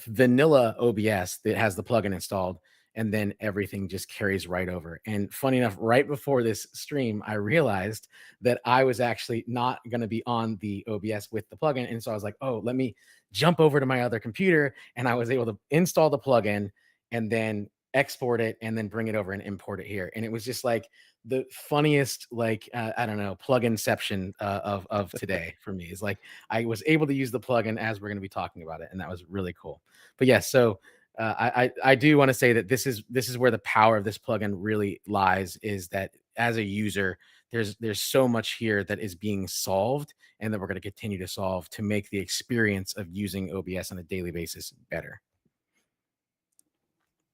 B: vanilla OBS that has the plugin installed. And then everything just carries right over. And funny enough, right before this stream, I realized that I was actually not going to be on the OBS with the plugin. And so I was like, oh, let me jump over to my other computer. And I was able to install the plugin and then export it and then bring it over and import it here. And it was just like the funniest, I don't know, plugin-ception of today for me. Is like I was able to use the plugin as we're going to be talking about it, and that was really cool. But yeah, so I do want to say that this is where the power of this plugin really lies. Is that as a user, there's so much here that is being solved, and that we're going to continue to solve to make the experience of using OBS on a daily basis better.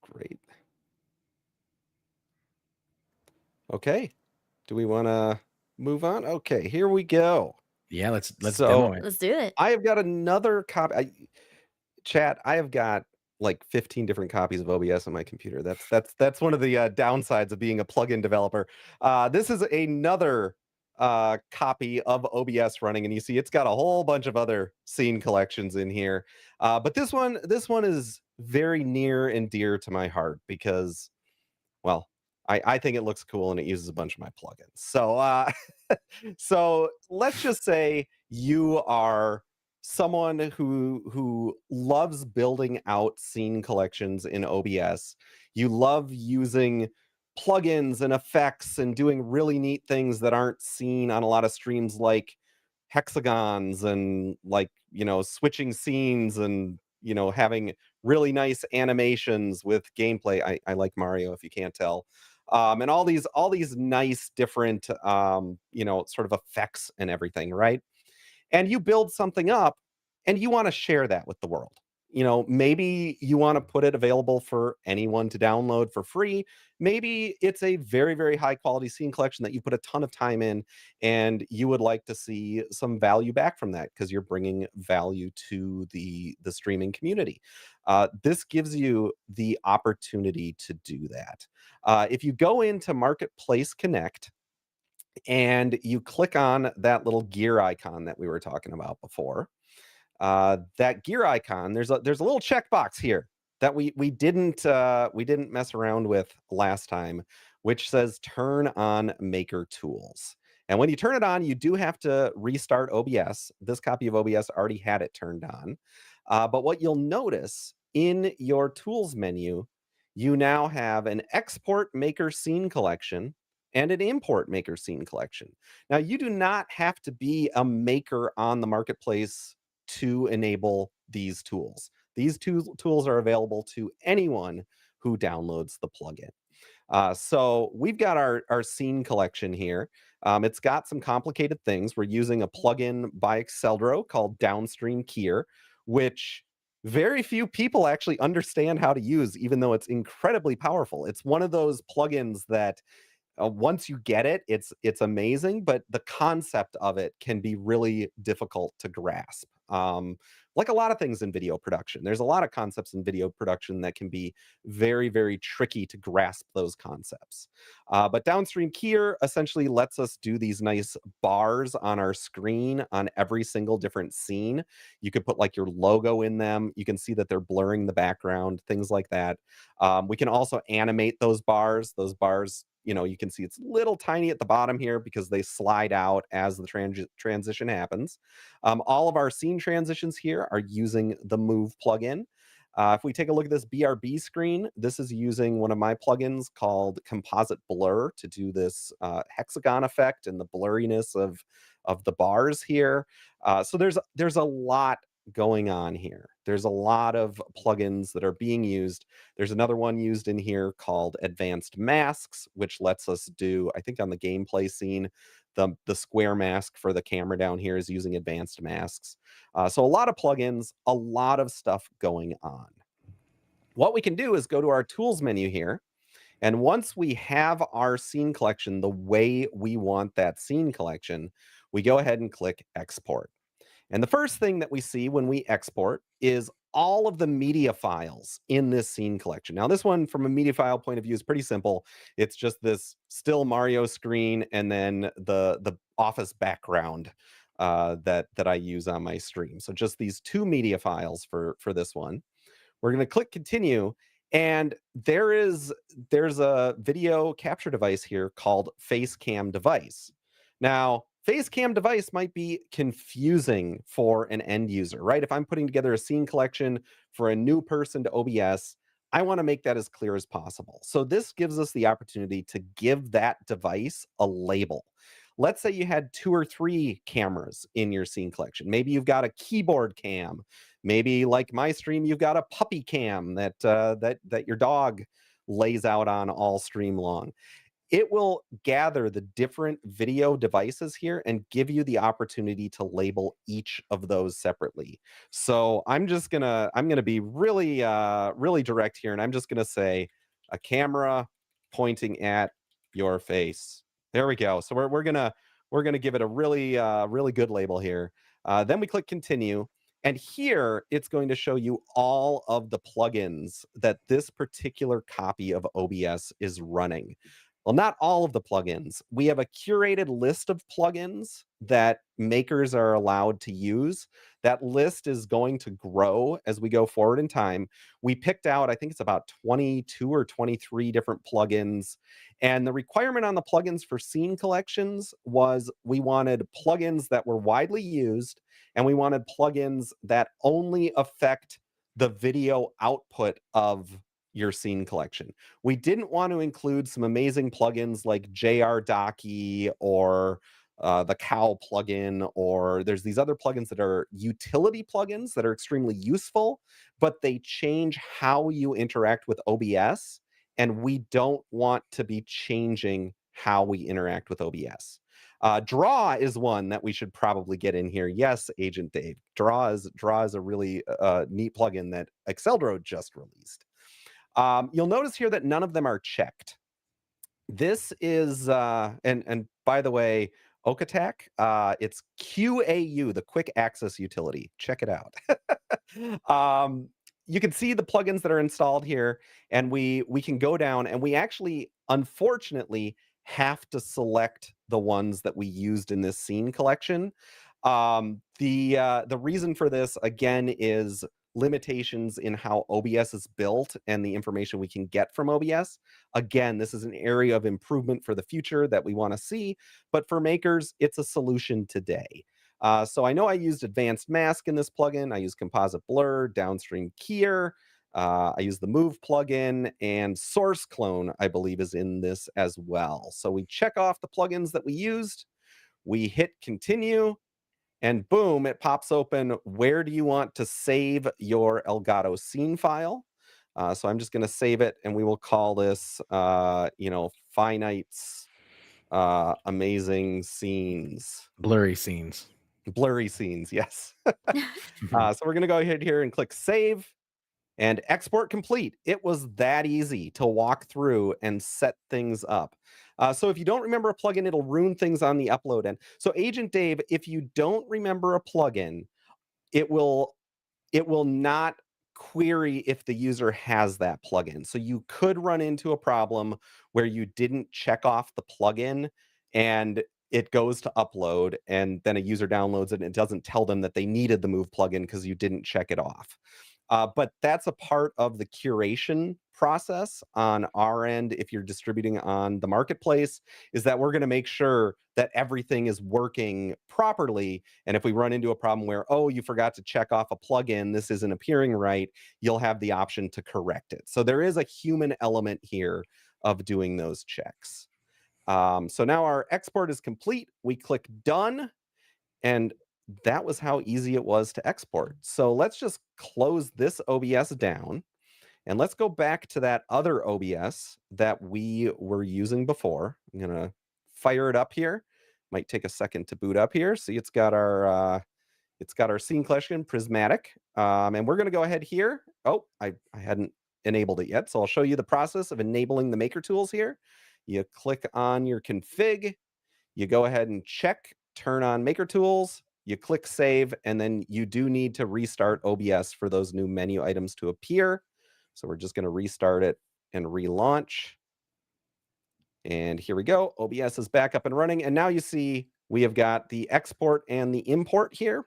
C: Great. Okay. Do we want to move on? Okay, here we go.
B: Yeah, let's
C: So,
B: demo it.
A: Let's do it.
C: I have got another copy. Chat, I have got like 15 different copies of OBS on my computer. That's one of the downsides of being a plugin developer. This is another copy of OBS running, and you see it's got a whole bunch of other scene collections in here. But this one is very near and dear to my heart because, well, I think it looks cool and it uses a bunch of my plugins. So so let's just say you are someone who loves building out scene collections in OBS. You love using plugins and effects and doing really neat things that aren't seen on a lot of streams, like hexagons and switching scenes and having really nice animations with gameplay. I like Mario, if you can't tell. And all these nice different sort of effects and everything, right? And you build something up and you want to share that with the world. Maybe you want to put it available for anyone to download for free. Maybe it's a very, very high quality scene collection that you put a ton of time in, and you would like to see some value back from that because you're bringing value to the streaming community. This gives you the opportunity to do that. If you go into Marketplace Connect and you click on that little gear icon that we were talking about before, that gear icon, there's a little checkbox here that we didn't mess around with last time, which says turn on maker tools. And when you turn it on, you do have to restart OBS. This copy of OBS already had it turned on. But what you'll notice in your tools menu, you now have an export maker scene collection and an import maker scene collection. Now, you do not have to be a maker on the marketplace to enable these tools. These tools are available to anyone who downloads the plugin. So we've got our scene collection here. It's got some complicated things. We're using a plugin by Exceldro called Downstream Keyer, which very few people actually understand how to use, even though it's incredibly powerful. It's one of those plugins that once you get it, it's amazing, but the concept of it can be really difficult to grasp. Like a lot of things in video production, there's a lot of concepts in video production that can be very, very tricky to grasp those concepts. But Downstream Keyer essentially lets us do these nice bars on our screen on every single different scene. You could put like your logo in them. You can see that they're blurring the background, things like that. We can also animate those bars. Those bars, you can see it's little tiny at the bottom here because they slide out as the transition happens. All of our scene transitions here are using the Move plugin. If we take a look at this BRB screen, this is using one of my plugins called Composite Blur to do this hexagon effect and the blurriness of the bars here. So there's a lot going on here. There's a lot of plugins that are being used. There's another one used in here called Advanced Masks, which lets us do, I think on the gameplay scene, the square mask for the camera down here is using Advanced Masks. So a lot of plugins, a lot of stuff going on. What we can do is go to our tools menu here. And once we have our scene collection the way we want that scene collection, we go ahead and click export. And the first thing that we see when we export is all of the media files in this scene collection. Now, this one, from a media file point of view, is pretty simple. It's just this still Mario screen and then the office background that I use on my stream. So just these two media files for this one. We're going to click continue, and there's a video capture device here called Facecam device. Now, Facecam device might be confusing for an end user, right? If I'm putting together a scene collection for a new person to OBS, I want to make that as clear as possible. So this gives us the opportunity to give that device a label. Let's say you had 2 or 3 cameras in your scene collection. Maybe you've got a keyboard cam. Maybe, like my stream, you've got a puppy cam that your dog lays out on all stream long. It will gather the different video devices here and give you the opportunity to label each of those separately. So I'm gonna be really really direct here, and I'm just gonna say a camera pointing at your face. There we go. So we're gonna give it a really really good label here. Then we click continue. And here, it's going to show you all of the plugins that this particular copy of OBS is running. Well, not all of the plugins. We have a curated list of plugins that makers are allowed to use. That list is going to grow as we go forward in time. We picked out, I think it's about 22 or 23 different plugins. And the requirement on the plugins for scene collections was we wanted plugins that were widely used, and we wanted plugins that only affect the video output of your scene collection. We didn't want to include some amazing plugins like JR Docky or the Cow plugin, or there's these other plugins that are utility plugins that are extremely useful, but they change how you interact with OBS, and we don't want to be changing how we interact with OBS. Draw is one that we should probably get in here. Yes, Agent Dave. Draw is a really neat plugin that Exceldro just released. You'll notice here that none of them are checked. This is, and by the way, Okatak, it's QAU, the Quick Access Utility. Check it out. You can see the plugins that are installed here, and we can go down, and we actually, unfortunately, have to select the ones that we used in this scene collection. The reason for this, again, is limitations in how OBS is built and the information we can get from OBS. Again, this is an area of improvement for the future that we want to see, but for makers, it's a solution today. So I know I used Advanced Mask in this plugin. I use Composite Blur, Downstream Keyer. I use the Move plugin, and Source Clone, I believe, is in this as well. So we check off the plugins that we used. We hit continue. And boom, it pops open. Where do you want to save your Elgato scene file? So I'm just going to save it, and we will call this, Finite's Amazing Scenes.
B: Blurry scenes.
C: Blurry scenes, yes. So we're going to go ahead here and click Save. And export complete. It was that easy to walk through and set things up. So if you don't remember a plugin, it'll ruin things on the upload end. So Agent Dave, if you don't remember a plugin, it will not query if the user has that plugin. So you could run into a problem where you didn't check off the plugin and it goes to upload, and then a user downloads it and it doesn't tell them that they needed the move plugin because you didn't check it off. But that's a part of the curation process on our end. If you're distributing on the marketplace, is that we're going to make sure that everything is working properly. And if we run into a problem where, oh, you forgot to check off a plugin, this isn't appearing right, you'll have the option to correct it. So there is a human element here of doing those checks. So now our export is complete. We click done, and that was how easy it was to export. So let's just close this OBS down, and let's go back to that other OBS that we were using before. I'm gonna fire it up here. Might take a second to boot up here. See, it's got our scene collection prismatic, and we're gonna go ahead here. Oh, I hadn't enabled it yet, so I'll show you the process of enabling the maker tools here. You click on your config, you go ahead and check turn on maker tools, you click save, and then you do need to restart OBS for those new menu items to appear. So we're just going to restart it and relaunch. And here we go. OBS is back up and running. And now you see we have got the export and the import here.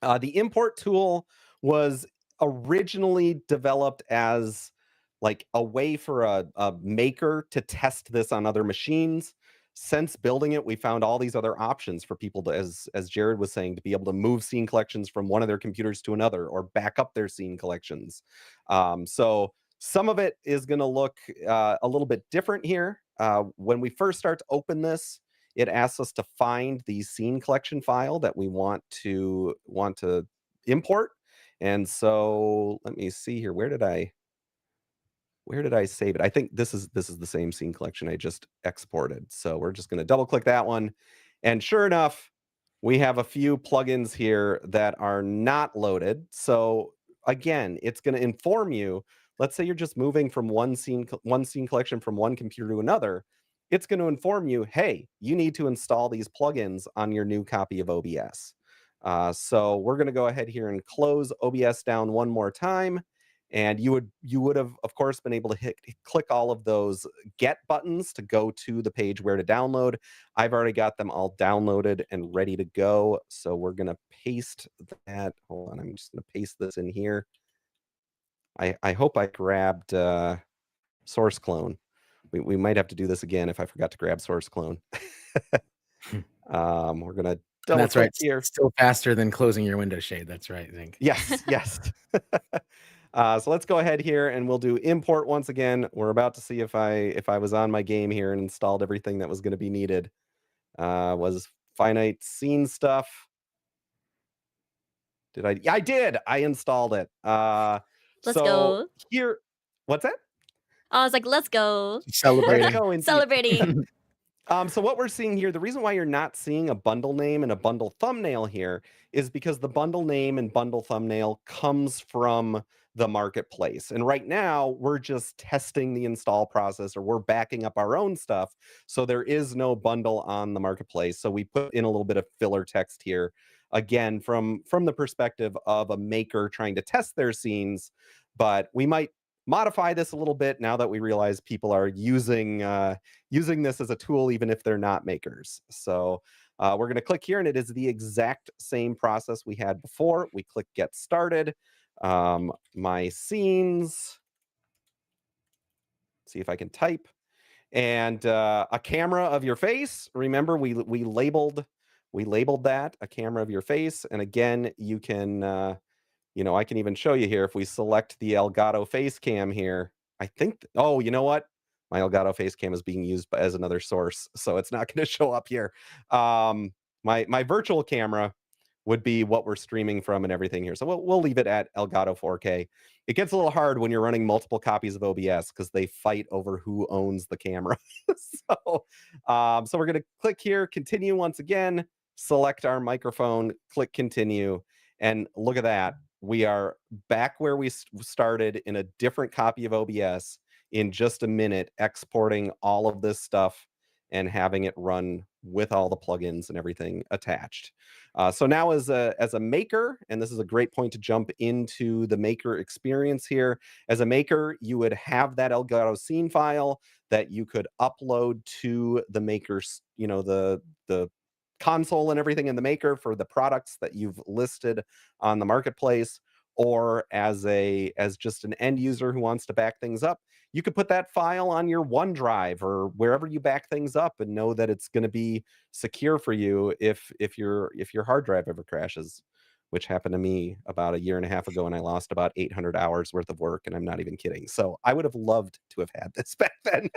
C: The import tool was originally developed as like a way for a maker to test this on other machines. Since building it, we found all these other options for people to, as Jared was saying, to be able to move scene collections from one of their computers to another or back up their scene collections. So some of it is going to look a little bit different here. When we first start to open this, it asks us to find the scene collection file that we want to import. And so let me see here. Where did I save it? I think this is the same scene collection I just exported. So we're just going to double click that one. And sure enough, we have a few plugins here that are not loaded. So again, it's going to inform you. Let's say you're just moving from one scene collection from one computer to another. It's going to inform you, hey, you need to install these plugins on your new copy of OBS. So we're going to go ahead here and close OBS down one more time. And you would have, of course, been able to click all of those get buttons to go to the page where to download. I've already got them all downloaded and ready to go. So we're going to paste that. Hold on, I'm just going to paste this in here. I hope I grabbed source clone. We might have to do this again if I forgot to grab source clone. We're going to double
B: That's right.
C: here.
B: Still faster than closing your window shade. That's right, Zink.
C: Yes, yes. So let's go ahead here and we'll do import once again. We're about to see if I was on my game here and installed everything that was going to be needed. Was finite scene stuff. Did I? I did. I installed it.
A: Let's go.
C: Here, what's that?
A: I was like, let's go.
B: Celebrating.
C: Let's go indeed.
A: Celebrating.
C: So what we're seeing here, the reason why you're not seeing a bundle name and a bundle thumbnail here is because the bundle name and bundle thumbnail comes from the marketplace. And right now we're just testing the install process, or we're backing up our own stuff. So there is no bundle on the marketplace. So we put in a little bit of filler text here, again, from the perspective of a maker trying to test their scenes. But we might modify this a little bit now that we realize people are using this as a tool, even if they're not makers. So we're going to click here, and it is the exact same process we had before. We click Get Started. My scenes. See if I can type. And a camera of your face. Remember, we labeled that a camera of your face. And again, you can. I can even show you here if we select the Elgato face cam here. I think, oh, you know what? My Elgato face cam is being used as another source, so it's not going to show up here. My virtual camera, would be what we're streaming from and everything here. So we'll leave it at Elgato 4K. It gets a little hard when you're running multiple copies of OBS because they fight over who owns the camera. So we're going to click here, continue once again, select our microphone, click continue, and look at that. We are back where we started in a different copy of OBS in just a minute, exporting all of this stuff and having it run with all the plugins and everything attached. So now as a maker, and this is a great point to jump into the maker experience here. As a maker, you would have that Elgato scene file that you could upload to the maker's, the console and everything in the maker for the products that you've listed on the marketplace, or as just an end user who wants to back things up, you could put that file on your OneDrive or wherever you back things up and know that it's going to be secure for you if your hard drive ever crashes, which happened to me about a year and a half ago, and I lost about 800 hours worth of work, and I'm not even kidding. So I would have loved to have had this back then.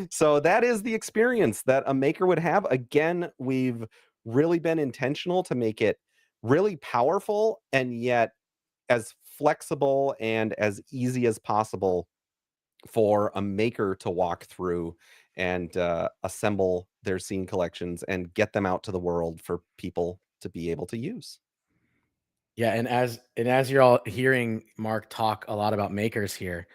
C: So that is the experience that a maker would have. Again, we've really been intentional to make it really powerful and yet as flexible and as easy as possible for a maker to walk through and assemble their scene collections and get them out to the world for people to be able to use.
B: Yeah, and as you're all hearing Mark talk a lot about makers here,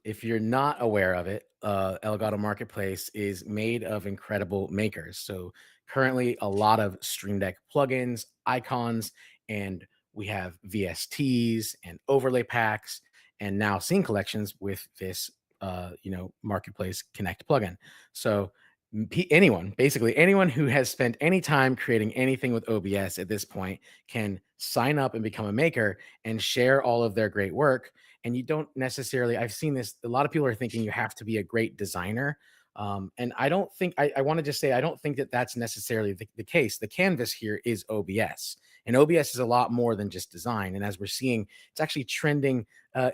B: if you're not aware of it, Elgato Marketplace is made of incredible makers. So currently, a lot of Stream Deck plugins, icons, and we have VSTs and overlay packs, and now scene collections with this, Marketplace Connect plugin. So basically anyone who has spent any time creating anything with OBS at this point can sign up and become a maker and share all of their great work. And you don't necessarily, I've seen this, a lot of people are thinking you have to be a great designer. And I don't think, I want to just say, I don't think that that's necessarily the case. The canvas here is OBS, and OBS is a lot more than just design. And as we're seeing, it's actually trending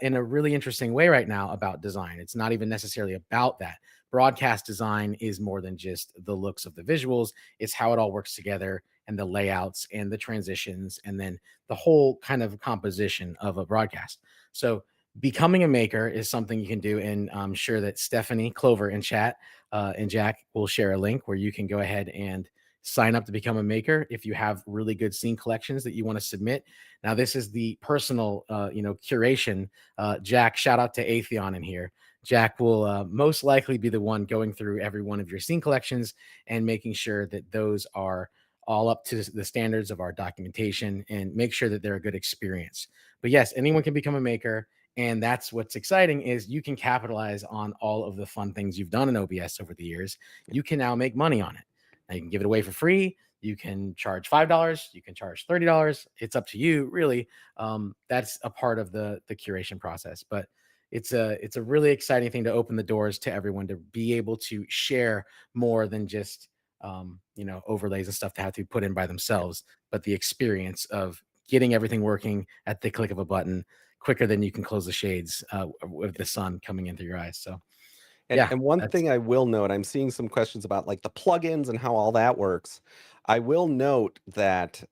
B: in a really interesting way right now about design. It's not even necessarily about that. Broadcast design is more than just the looks of the visuals. It's how it all works together, and the layouts and the transitions, and then the whole kind of composition of a broadcast. So becoming a maker is something you can do. And I'm sure that Stephanie, Clover in chat, and Jack will share a link where you can go ahead and sign up to become a maker if you have really good scene collections that you want to submit. Now, this is the personal, curation. Jack, shout out to Atheon in here. Jack will most likely be the one going through every one of your scene collections and making sure that those are all up to the standards of our documentation and make sure that they're a good experience. But yes, anyone can become a maker. And that's what's exciting is you can capitalize on all of the fun things you've done in OBS over the years. You can now make money on it. Now you can give it away for free. You can charge $5. You can charge $30. It's up to you, really. That's a part of the curation process. But it's a really exciting thing to open the doors to everyone to be able to share more than just overlays and stuff to have to be put in by themselves, but the experience of getting everything working at the click of a button quicker than you can close the shades with the sun coming in through your eyes. So
C: And one thing I will note, I'm seeing some questions about like the plugins and how all that works. I will note that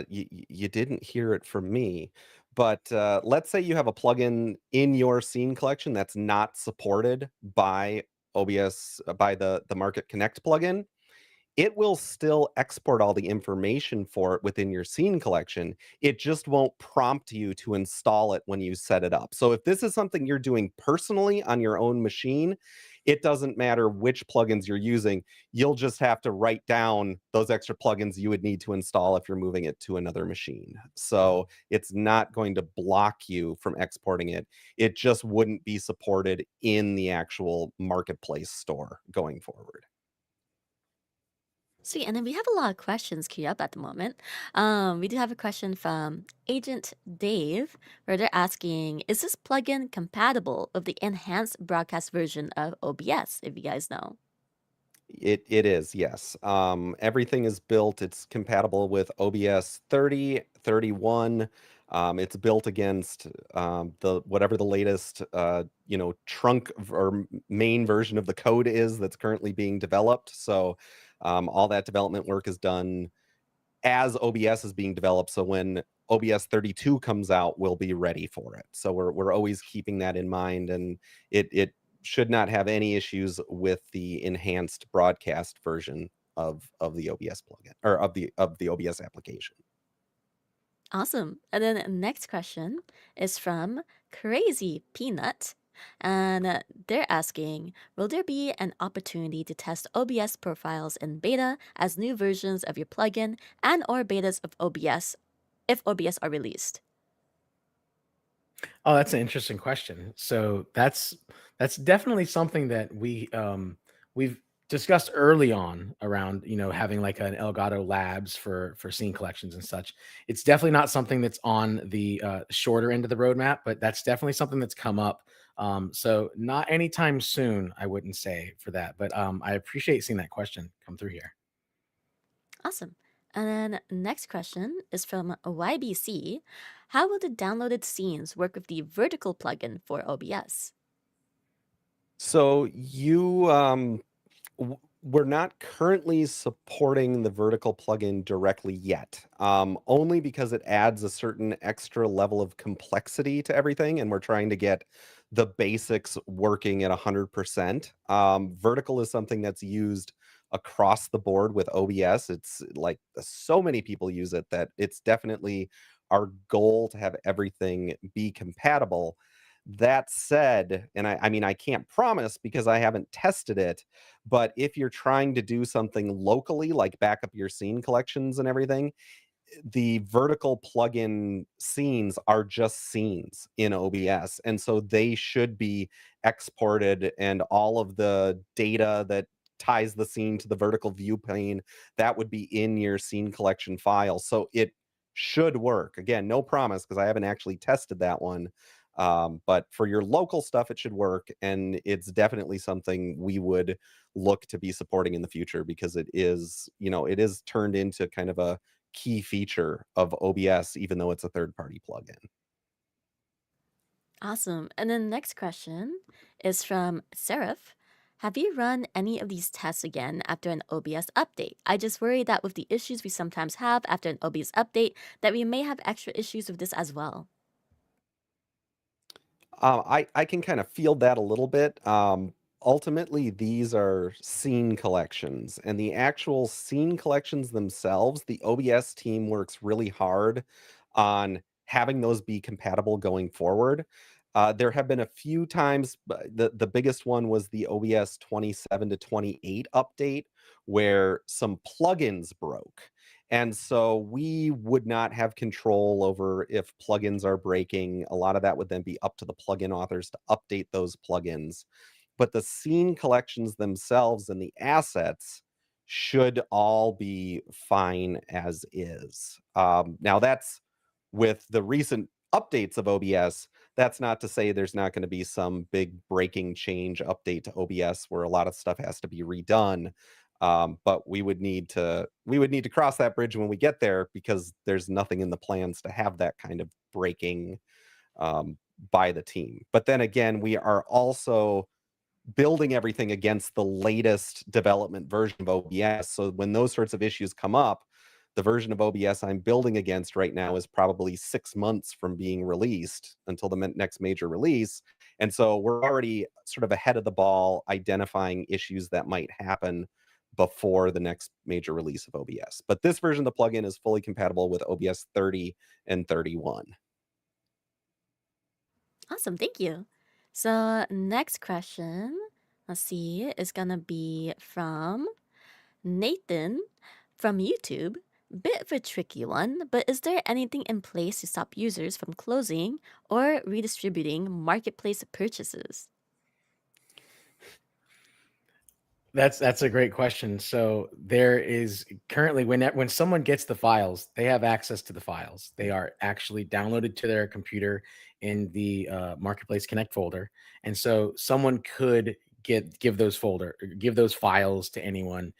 C: you didn't hear it from me, but let's say you have a plugin in your scene collection that's not supported by OBS, by the Market Connect plugin. It will still export all the information for it within your scene collection. It just won't prompt you to install it when you set it up. So if this is something you're doing personally on your own machine, it doesn't matter which plugins you're using. You'll just have to write down those extra plugins you would need to install if you're moving it to another machine. So it's not going to block you from exporting it. It just wouldn't be supported in the actual marketplace store going forward.
A: Sweet. And then we have a lot of questions queued up at the moment. We do have a question from Agent Dave where they're asking, is this plugin compatible with the enhanced broadcast version of OBS, if you guys know?
C: It is, yes. Everything is built. It's compatible with OBS 30, 31. It's built against the whatever the latest trunk or main version of the code is that's currently being developed. So all that development work is done as OBS is being developed. So when OBS 32 comes out, we'll be ready for it. So we're always keeping that in mind, and it should not have any issues with the enhanced broadcast version of the OBS plugin, or of the OBS application.
A: Awesome. And then the next question is from Crazy Peanut. And they're asking, will there be an opportunity to test OBS profiles in beta as new versions of your plugin and or betas of OBS if OBS are released?
B: Oh, that's an interesting question. So that's definitely something that we've discussed early on around, having like an Elgato Labs for scene collections and such. It's definitely not something that's on the shorter end of the roadmap, but that's definitely something that's come up. So not anytime soon, I wouldn't say for that, but I appreciate seeing that question come through here.
A: Awesome. And then next question is from YBC. How will the downloaded scenes work with the vertical plugin for OBS?
C: So we're not currently supporting the vertical plugin directly yet, only because it adds a certain extra level of complexity to everything, and we're trying to get the basics working at 100%. Vertical is something that's used across the board with OBS. It's like so many people use it that it's definitely our goal to have everything be compatible. That said, and I mean, I can't promise because I haven't tested it, but if you're trying to do something locally, like back up your scene collections and everything, the vertical plugin scenes are just scenes in OBS. And so they should be exported, and all of the data that ties the scene to the vertical view pane, that would be in your scene collection file. So it should work. Again, no promise because I haven't actually tested that one. But for your local stuff, it should work. And it's definitely something we would look to be supporting in the future because it is, it is turned into kind of a key feature of OBS, even though it's a third-party plugin.
A: Awesome. And then next question is from Seraph. Have you run any of these tests again after an OBS update? I just worry that with the issues we sometimes have after an OBS update, that we may have extra issues with this as well.
C: I can kind of field that a little bit. Ultimately, these are scene collections, and the actual scene collections themselves, the OBS team works really hard on having those be compatible going forward. There have been a few times, but the biggest one was the OBS 27 to 28 update, where some plugins broke. And so we would not have control over if plugins are breaking. A lot of that would then be up to the plugin authors to update those plugins. But the scene collections themselves and the assets should all be fine as is. Now, that's with the recent updates of OBS. That's not to say there's not going to be some big breaking change update to OBS where a lot of stuff has to be redone. But we would need to cross that bridge when we get there because there's nothing in the plans to have that kind of breaking by the team. But then again, we are also building everything against the latest development version of OBS. So when those sorts of issues come up, the version of OBS I'm building against right now is probably 6 months from being released until the next major release. And so we're already sort of ahead of the ball identifying issues that might happen before the next major release of OBS. But this version of the plugin is fully compatible with OBS 30 and 31.
A: Awesome. Thank you. So, next question, let's see, is going to be from Nathan from YouTube. Bit of a tricky one, but is there anything in place to stop users from closing or redistributing marketplace purchases?
B: That's a great question. So there is currently when someone gets the files, they have access to the files. They are actually downloaded to their computer in the Marketplace Connect folder, and so someone could give those files to anyone.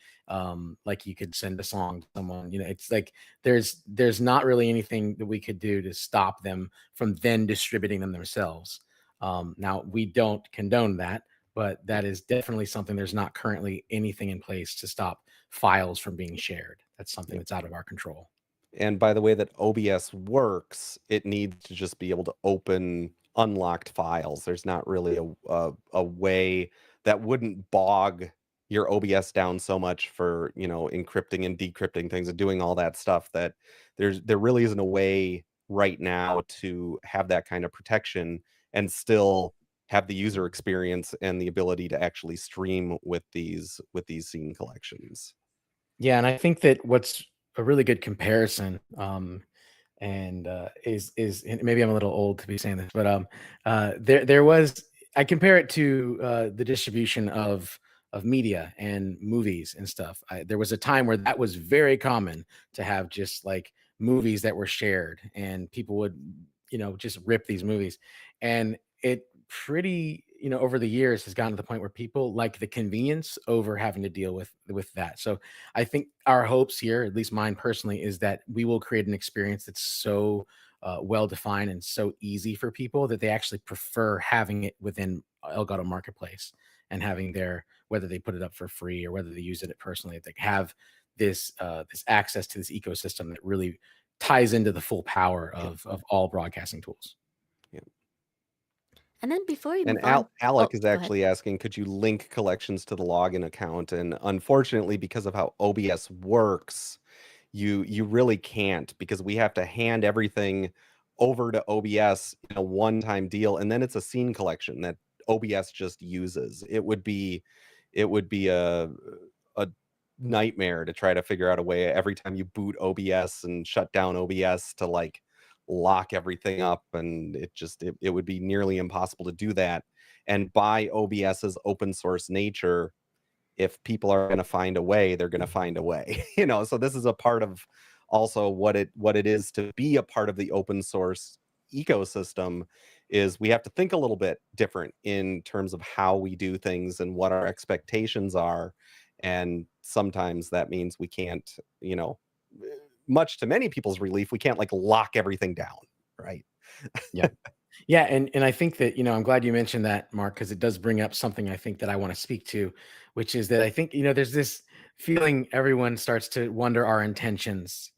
B: Like you could send a song to someone. It's like there's not really anything that we could do to stop them from then distributing them themselves. Now we don't condone that, but that is definitely something. There's not currently anything in place to stop files from being shared. That's something
C: Yep.
B: that's out of our control.
C: And by the way that OBS works, it needs to just be able to open unlocked files. There's not really a way that wouldn't bog your OBS down so much for, encrypting and decrypting things and doing all that stuff, that there really isn't a way right now to have that kind of protection and still have the user experience and the ability to actually stream with these scene collections.
B: Yeah, and I think that what's a really good comparison, and is and maybe I'm a little old to be saying this, but there was, I compare it to the distribution of media and movies and stuff. There was a time where that was very common to have just like movies that were shared, and people would just rip these movies, and it pretty over the years has gotten to the point where people like the convenience over having to deal with that. So I think our hopes here, at least mine personally, is that we will create an experience that's so well defined and so easy for people that they actually prefer having it within Elgato Marketplace, and having their, whether they put it up for free or whether they use it personally, they have this access to this ecosystem that really ties into the full power
C: Yep.
B: of all broadcasting tools.
C: Yep.
A: And then before we
C: And
A: move on,
C: Alec is
A: go ahead.
C: actually asking, could you link collections to the login account? And unfortunately, because of how OBS works, you really can't, because we have to hand everything over to OBS in a one-time deal, and then it's a scene collection that OBS just uses. It would be a nightmare to try to figure out a way every time you boot OBS and shut down OBS to like lock everything up, and it would be nearly impossible to do that. And by OBS's open source nature, if people are going to find a way, they're going to find a way. So this is a part of also what it is to be a part of the open source ecosystem, is we have to think a little bit different in terms of how we do things and what our expectations are. And sometimes that means we can't, much to many people's relief, we can't like lock everything down, right?
B: Yeah. Yeah, and I think that, I'm glad you mentioned that, Mark, because it does bring up something I think that I want to speak to, which is that I think, there's this feeling everyone starts to wonder our intentions,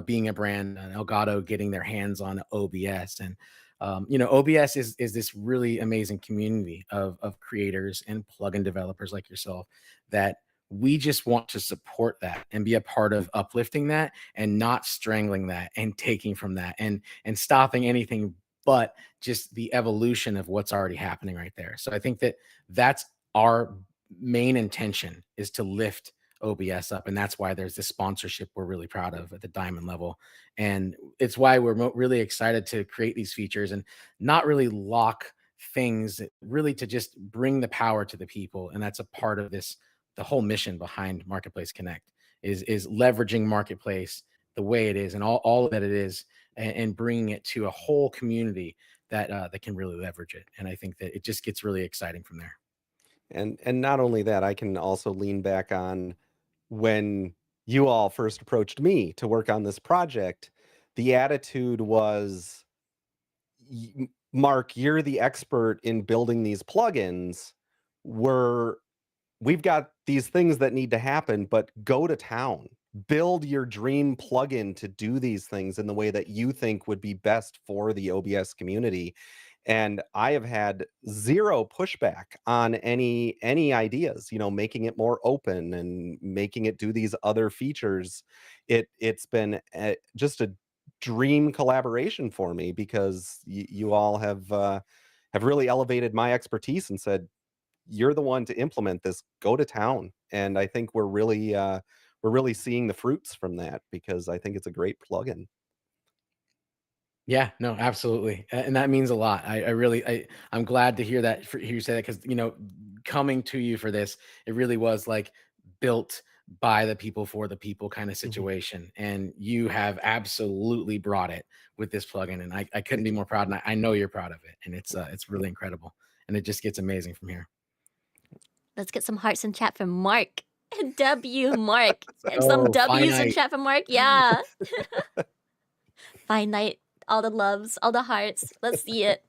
B: being a brand, Elgato getting their hands on OBS. And OBS is this really amazing community of creators and plugin developers like yourself, that we just want to support that and be a part of uplifting that, and not strangling that and taking from that, and stopping anything but just the evolution of what's already happening right there. So I think that that's our main intention, is to lift OBS up. And that's why there's this sponsorship we're really proud of at the diamond level. And it's why we're really excited to create these features and not really lock things, really to just bring the power to the people. And that's a part of this, the whole mission behind Marketplace Connect is leveraging Marketplace the way it is, and all that it is, and bringing it to a whole community that can really leverage it. And I think that it just gets really exciting from there.
C: And not only that, I can also lean back on when you all first approached me to work on this project. The attitude was, Mark, you're the expert in building these plugins. We've got these things that need to happen, but go to town. Build your dream plugin to do these things in the way that you think would be best for the OBS community. And I have had zero pushback on any ideas, making it more open and making it do these other features. It's been just a dream collaboration for me, because you all have really elevated my expertise and said, you're the one to implement this, go to town. And I think we're really seeing the fruits from that, because I think it's a great plugin.
B: Yeah, no, absolutely. And that means a lot. I really, I'm glad to hear that, hear you say that, because, coming to you for this, it really was like built by the people for the people kind of
C: Mhm.
B: situation. And you have absolutely brought it with this plugin. And I couldn't be more proud. And I know you're proud of it. And it's really incredible. And it just gets amazing from here.
A: Let's get some hearts in chat from Mark. W Mark. And some
B: Oh,
A: W's in
B: finite.
A: chat from Mark. Yeah. Finite. All the loves, all the hearts. Let's see it.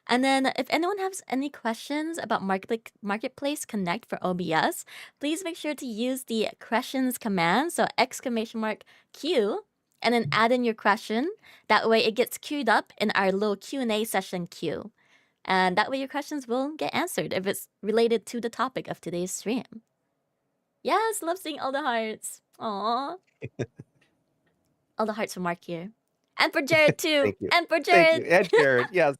A: And then if anyone has any questions about Marketplace Connect for OBS, please make sure to use the questions command, so exclamation mark Q, and then add in your question. That way it gets queued up in our little Q&A session queue. And that way your questions will get answered if it's related to the topic of today's stream. Yes, love seeing all the hearts. Aww. All the hearts for Mark here. And for Jared too.
C: Thank you.
A: And for
C: Thank you.
A: Jared.
C: And Jared, yes.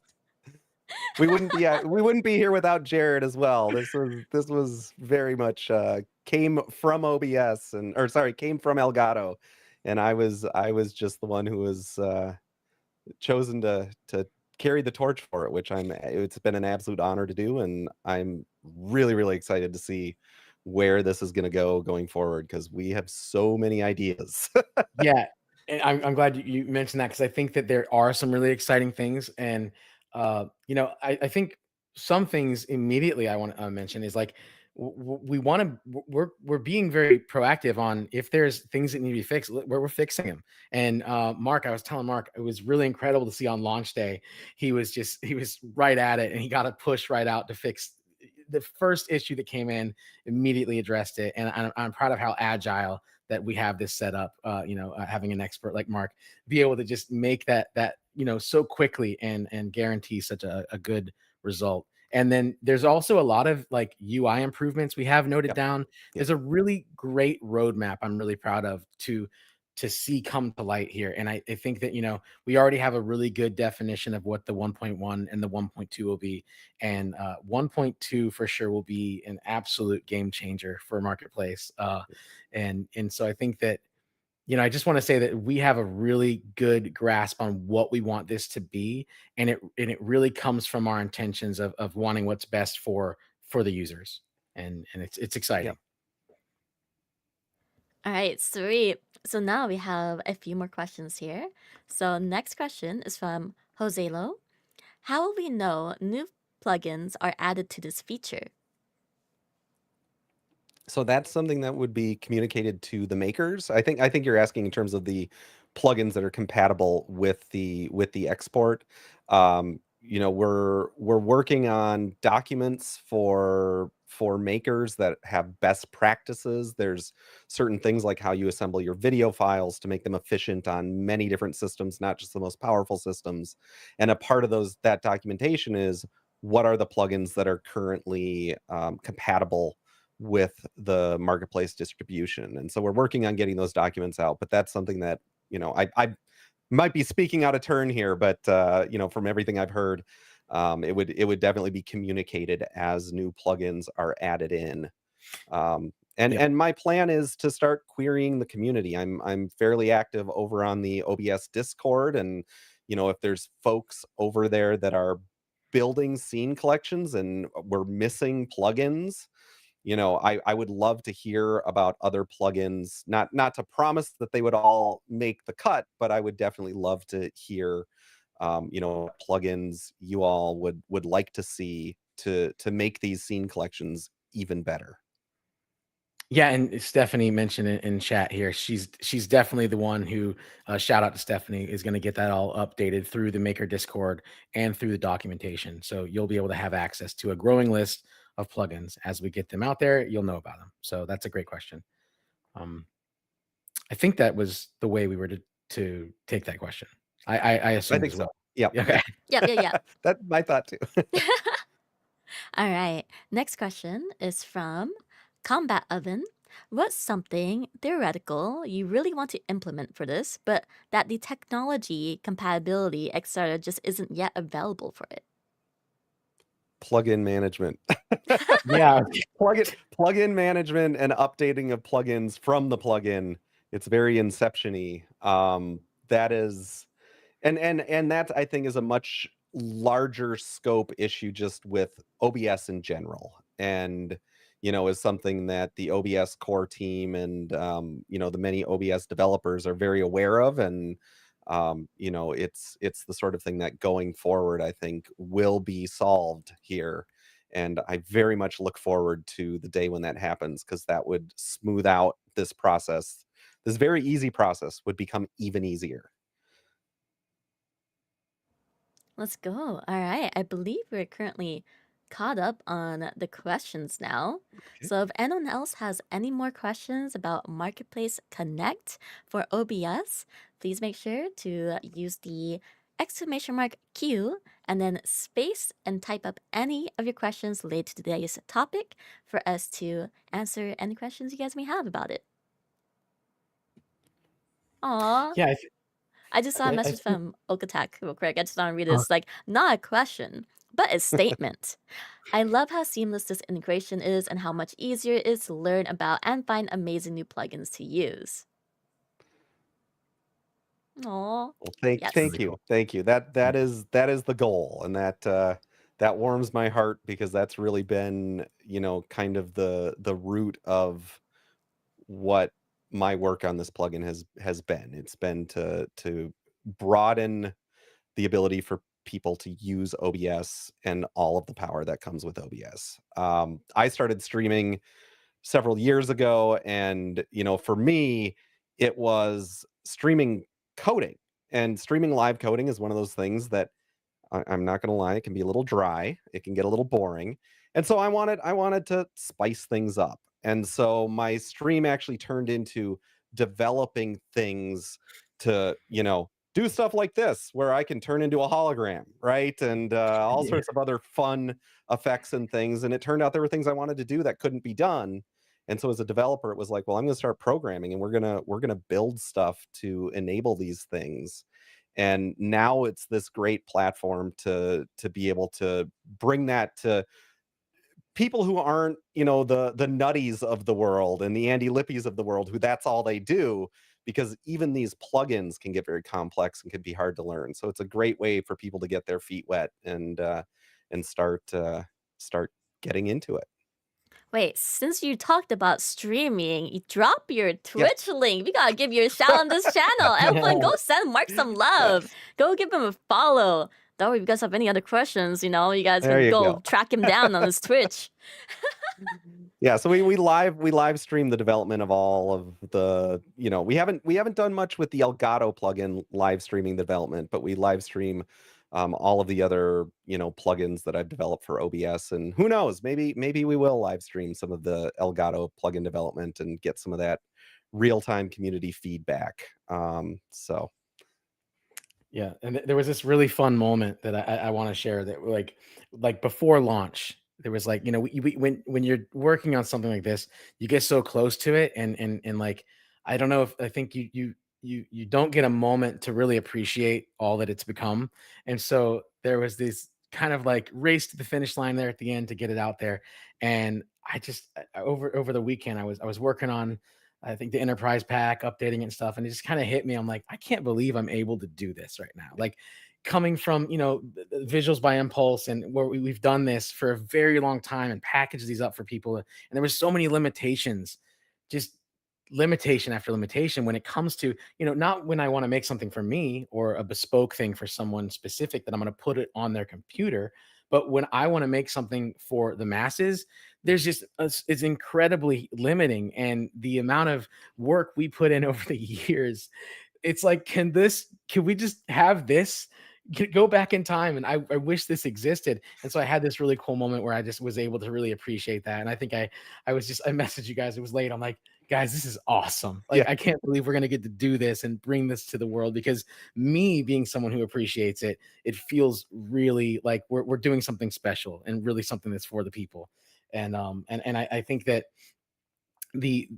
C: We wouldn't be here without Jared as well. This was very much came from OBS came from Elgato, and I was just the one who was chosen to carry the torch for it, which it's been an absolute honor to do, and I'm really excited to see where this is going to go going forward, because we have so many ideas.
B: Yeah, and I'm glad you mentioned that, because I think that there are some really exciting things, and I think some things immediately I want to mention is like we want to we're being very proactive on if there's things that need to be fixed, we're fixing them. And Mark, I was telling Mark, it was really incredible to see on launch day he was right at it, and he got a push right out to fix the first issue that came in, immediately addressed it, and I'm proud of how agile that we have this set up. Having an expert like Mark be able to just make that so quickly and guarantee such a good result. And then there's also a lot of like UI improvements we have noted
C: Yep.
B: down. There's a really great roadmap I'm really proud of to see come to light here. And I think that, we already have a really good definition of what the 1.1 and the 1.2 will be. And 1.2 for sure will be an absolute game changer for Marketplace. And so I think that, I just want to say that we have a really good grasp on what we want this to be. And it really comes from our intentions of wanting what's best for the users. And it's exciting.
C: Yep.
A: All right, sweet. So now we have a few more questions here. So next question is from Jose Lo. How will we know new plugins are added to this feature?
C: So that's something that would be communicated to the makers. I think you're asking in terms of the plugins that are compatible with the export. We're working on documents for makers that have best practices. There's certain things like how you assemble your video files to make them efficient on many different systems, not just the most powerful systems. And a part of that documentation is what are the plugins that are currently compatible with the Marketplace distribution. And so we're working on getting those documents out, but that's something that, I might be speaking out of turn here, but from everything I've heard, it would definitely be communicated as new plugins are added in. And my plan is to start querying the community. I'm fairly active over on the OBS Discord, and if there's folks over there that are building scene collections and we're missing plugins, I would love to hear about other plugins, not to promise that they would all make the cut, but I would definitely love to hear, plugins you all would like to see to make these scene collections even better.
B: Yeah, and Stephanie mentioned it in chat here. She's definitely the one who, shout out to Stephanie, is going to get that all updated through the Maker Discord and through the documentation. So you'll be able to have access to a growing list of plugins as we get them out there. You'll know about them. So that's a great question. I think that was the way we were to take that question. I assume
C: I think
B: as well.
C: so. Yeah.
B: Okay.
A: Yep.
C: That's my thought too.
A: All right. Next question is from Combat Oven. What's something theoretical you really want to implement for this, but that the technology, compatibility, etc., just isn't yet available for it?
C: Plugin management.
B: Yeah.
C: Plugin management and updating of plugins from the plugin. It's very inception-y. That is, and that I think is a much larger scope issue just with OBS in general, and is something that the OBS core team and the many OBS developers are very aware of, and it's the sort of thing that going forward I think will be solved here. And I very much look forward to the day when that happens, because that would smooth out this process. This very easy process would become even easier.
A: Let's go. All right. I believe we're currently caught up on the questions now.
C: Okay.
A: So if anyone else has any more questions about Marketplace Connect for OBS, please make sure to use the exclamation mark Q and then space and type up any of your questions related to today's topic for us to answer any questions you guys may have about it. Aw.
B: Yeah,
A: I just saw a
B: I
A: message
B: think.
A: from Okatak real quick. I just want to read this. Like, not a question, but a statement. I love how seamless this integration is and how much easier it is to learn about and find amazing new plugins to use. Aw.
C: Well,
B: It's
A: Yes.
B: really
C: thank you,
B: cool.
C: thank you. That is the goal, and that warms my heart because that's really been, kind of the root of what my work on this plugin has been. It's been to broaden the ability for people to use OBS and all of the power that comes with OBS. I started streaming several years ago, and for me, it was streaming coding, and streaming live coding is one of those things that I'm not gonna lie, it can be a little dry. It can get a little boring. And so I wanted to spice things up. And so my stream actually turned into developing things to, do stuff like this where I can turn into a hologram, right? And all
B: Yeah.
C: sorts of other fun effects and things. And it turned out there were things I wanted to do that couldn't be done. And so as a developer, it was like, well, I'm gonna start programming and we're gonna build stuff to enable these things, and now it's this great platform to be able to bring that to people who aren't, the nutties of the world and the Andy Lippies of the world, who that's all they do, because even these plugins can get very complex and can be hard to learn. So it's a great way for people to get their feet wet and start getting into it.
A: Wait, since you talked about streaming, you drop your
C: Yes.
A: Twitch link. We gotta give you a shout on this channel. Everyone, go send Mark some love.
C: Yes.
A: Go give him a follow. That way, if you guys have any other questions, you guys
C: There
A: can
C: you
A: go
C: go.
A: track him down on his Twitch.
C: Yeah, so we live stream the development of all of the, we haven't done much with the Elgato plugin live streaming the development, but we live stream all of the other, plugins that I've developed for OBS, and who knows, maybe we will live stream some of the Elgato plugin development and get some of that real-time community feedback. So
B: Yeah, and there was this really fun moment that I want to share that like before launch, there was like when you're working on something like this, you get so close to it, and like I don't know if I think you don't get a moment to really appreciate all that it's become, and so there was this kind of like race to the finish line there at the end to get it out there, and over the weekend I was working on I think the enterprise pack, updating it and stuff. And it just kind of hit me. I'm like, I can't believe I'm able to do this right now. Like coming from, the visuals by impulse and where we've done this for a very long time and packaged these up for people. And there was so many limitations, just limitation after limitation when it comes to, not when I want to make something for me or a bespoke thing for someone specific that I'm going to put it on their computer. But when I want to make something for the masses, there's just it's incredibly limiting, and the amount of work we put in over the years, it's like can we just have this go back in time, and I wish this existed. And so I had this really cool moment where I just was able to really appreciate that. And I think I messaged you guys, it was late, I'm like, guys, this is awesome. Like,
C: yeah,
B: I can't believe we're going to get to do this and bring this to the world, because me being someone who appreciates it, it feels really like we're doing something special and really something that's for the people. And I think that the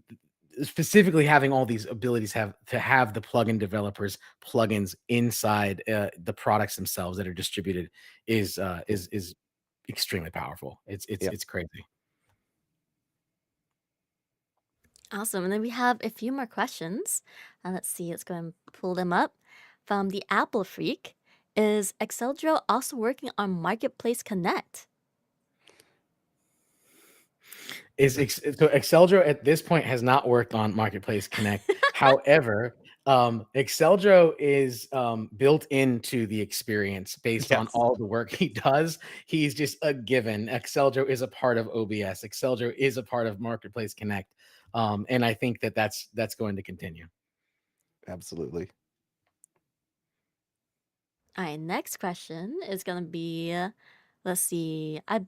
B: specifically having all these abilities have to have the plugin developers plugins inside the products themselves that are distributed is extremely powerful. It's
C: yeah.
B: it's crazy.
A: Awesome. And then we have a few more questions. Let's see, let's go and pull them up. From the Apple Freak, is Exceldro also working on Marketplace Connect?
B: So Exceldro at this point has not worked on Marketplace Connect. However, Exceldro is built into the experience based on
C: Yes,
B: all the work he does. He's just a given. Exceldro is a part of OBS. Exceldro is a part of Marketplace Connect, and I think that that's going to continue.
C: absolutely.
A: All right, next question is gonna be, let's see. I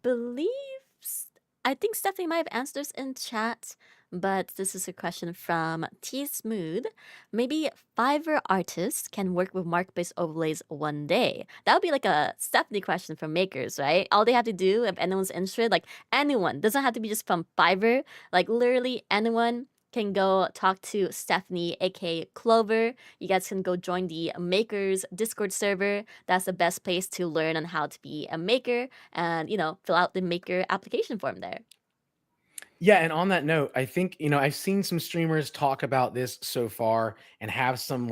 A: think Stephanie might have answered this in chat, but this is a question from T Smooth. Maybe Fiverr artists can work with marketplace overlays one day. That would be like a Stephanie question for makers, right? All they have to do, if anyone's interested, like anyone, doesn't have to be just from Fiverr. Like literally anyone can go talk to Stephanie, aka Clover. You guys can go join the Makers Discord server. That's the best place to learn on how to be a maker and, fill out the maker application form there.
B: Yeah, and on that note, I think I've seen some streamers talk about this so far and have some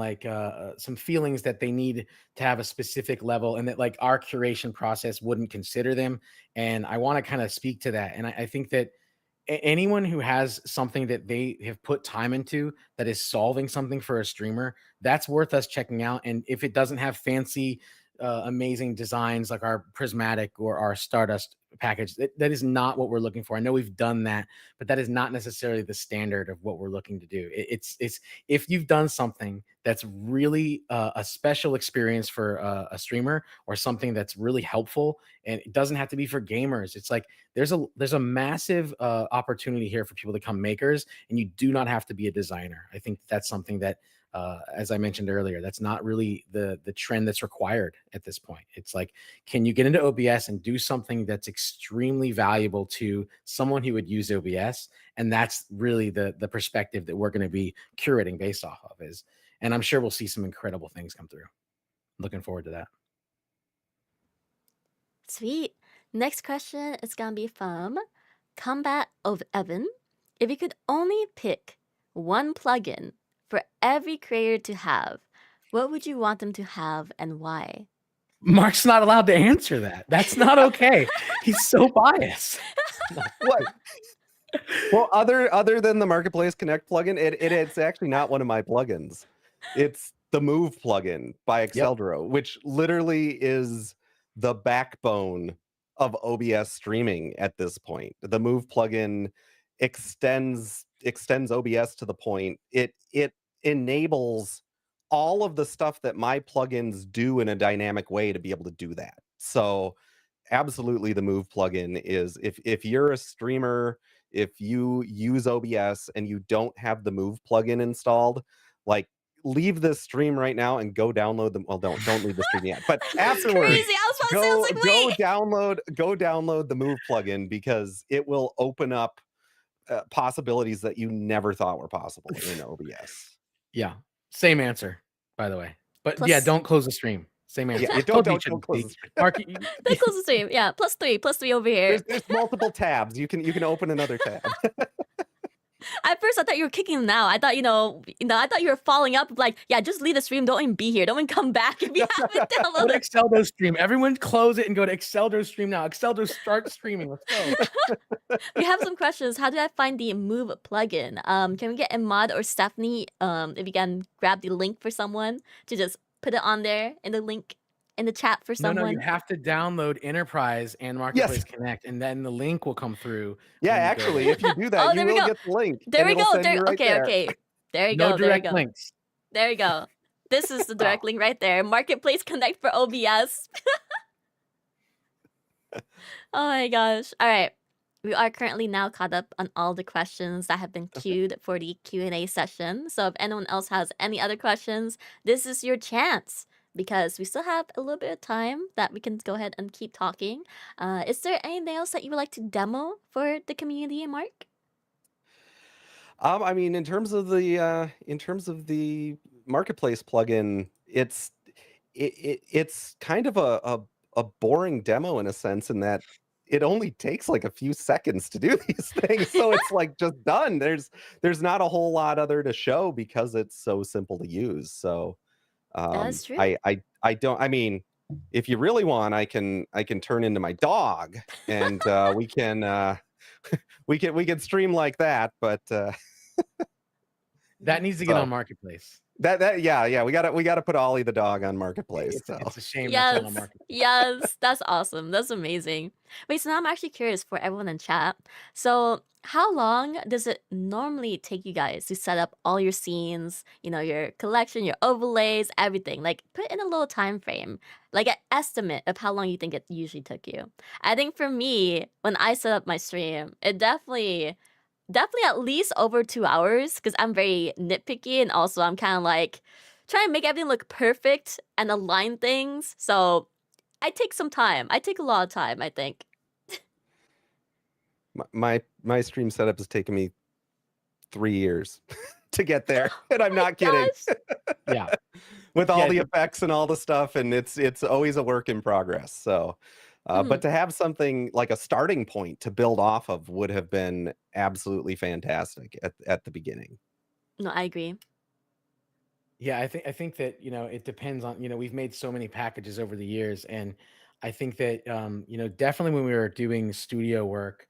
B: some feelings that they need to have a specific level, and that like our curation process wouldn't consider them. And I want to kind of speak to that. And I think that anyone who has something that they have put time into that is solving something for a streamer, that's worth us checking out. And if it doesn't have fancy amazing designs like our prismatic or our stardust package, that is not what we're looking for. I know we've done that, but that is not necessarily the standard of what we're looking to do. It's if you've done something that's really a special experience for a streamer, or something that's really helpful, and it doesn't have to be for gamers. It's like there's a massive opportunity here for people to become makers, and you do not have to be a designer. I think that's something that, as I mentioned earlier, that's not really the trend that's required at this point. It's like, can you get into OBS and do something that's extremely valuable to someone who would use OBS? And that's really the perspective that we're going to be curating based off of. And I'm sure we'll see some incredible things come through. Looking forward to that.
A: Sweet. Next question is gonna be from Combat of Evan. If you could only pick one plugin for every creator to have, what would you want them to have and why?
B: Mark's not allowed to answer that. That's not okay. He's so biased.
C: What? Well, other than the Marketplace Connect plugin, it's actually not one of my plugins. It's the Move plugin by Exceldro, which literally is the backbone of OBS streaming at this point. The Move plugin extends OBS to the point it enables all of the stuff that my plugins do in a dynamic way to be able to do that. So absolutely, the Move plugin is, if you're a streamer, if you use OBS and you don't have the Move plugin installed, like, leave this stream right now and go download them. Well, don't leave the stream yet, but afterwards,
A: Crazy. I was about to say, I was like, wait.
C: go download the Move plugin, because it will open up possibilities that you never thought were possible in OBS.
B: Yeah, same answer, by the way. But
A: Plus-
B: yeah, don't close the stream. Same answer.
C: Yeah, don't close the stream.
B: Mark,
A: Don't close the stream. Yeah, plus three over here.
C: There's multiple tabs. You can open another tab.
A: At first, I thought you were kicking them out. I thought, I thought you were following up like, yeah, just leave the stream. Don't even be here. Don't even come back if you haven't
B: go to
A: downloaded.
B: Exceldro stream. Everyone close it and go to Exceldro stream now. Exceldro start streaming. Let's go.
A: We have some questions. How do I find the Move plugin? Can we get Imad or Stephanie, if you can grab the link for someone to just put it on there in the link in the chat for someone?
B: No, you have to download Enterprise and Marketplace Connect, and then the link will come through.
C: Yeah, actually, if you do that, you will get the link.
A: There we go.
C: Okay.
A: There you
B: no
A: go.
B: direct links.
A: There you go. This is the direct link right there. Marketplace Connect for OBS. Oh my gosh. All right. We are currently now caught up on all the questions that have been queued for the Q&A session. So if anyone else has any other questions, this is your chance, because we still have a little bit of time that we can go ahead and keep talking. Is there anything else that you would like to demo for the community, Mark?
C: I mean, in terms of the Marketplace plugin, it's kind of a boring demo in a sense, in that it only takes like a few seconds to do these things. So it's like just done. There's not a whole lot other to show, because it's so simple to use. So
A: That's true.
C: I don't, I mean, if you really want, I can turn into my dog, and we can stream like that, but
B: that needs to get on Marketplace.
C: Yeah, we gotta put Ollie the dog on Marketplace. So
B: It's a shame that's not on
A: Yes,
B: Marketplace.
A: yes, that's awesome. That's amazing. Wait, so now I'm actually curious for everyone in chat. So, how long does it normally take you guys to set up all your scenes, your collection, your overlays, everything? Like, put in a little time frame, like an estimate of how long you think it usually took you. I think for me, when I set up my stream, it definitely at least over 2 hours because I'm very nitpicky and also I'm kind of like trying to make everything look perfect and align things. So I take some time. I take a lot of time, I think.
C: my stream setup has taken me 3 years to get there, and I'm
A: My
C: not kidding.
A: gosh.
B: Yeah.
C: With all
B: Yeah,
C: the effects and all the stuff, and it's always a work in progress. So, but
A: Mhm.
C: to have something like a starting point to build off of would have been absolutely fantastic at the beginning.
A: No, I agree.
B: Yeah, I think that, it depends on, we've made so many packages over the years, and I think that, definitely when we were doing studio work,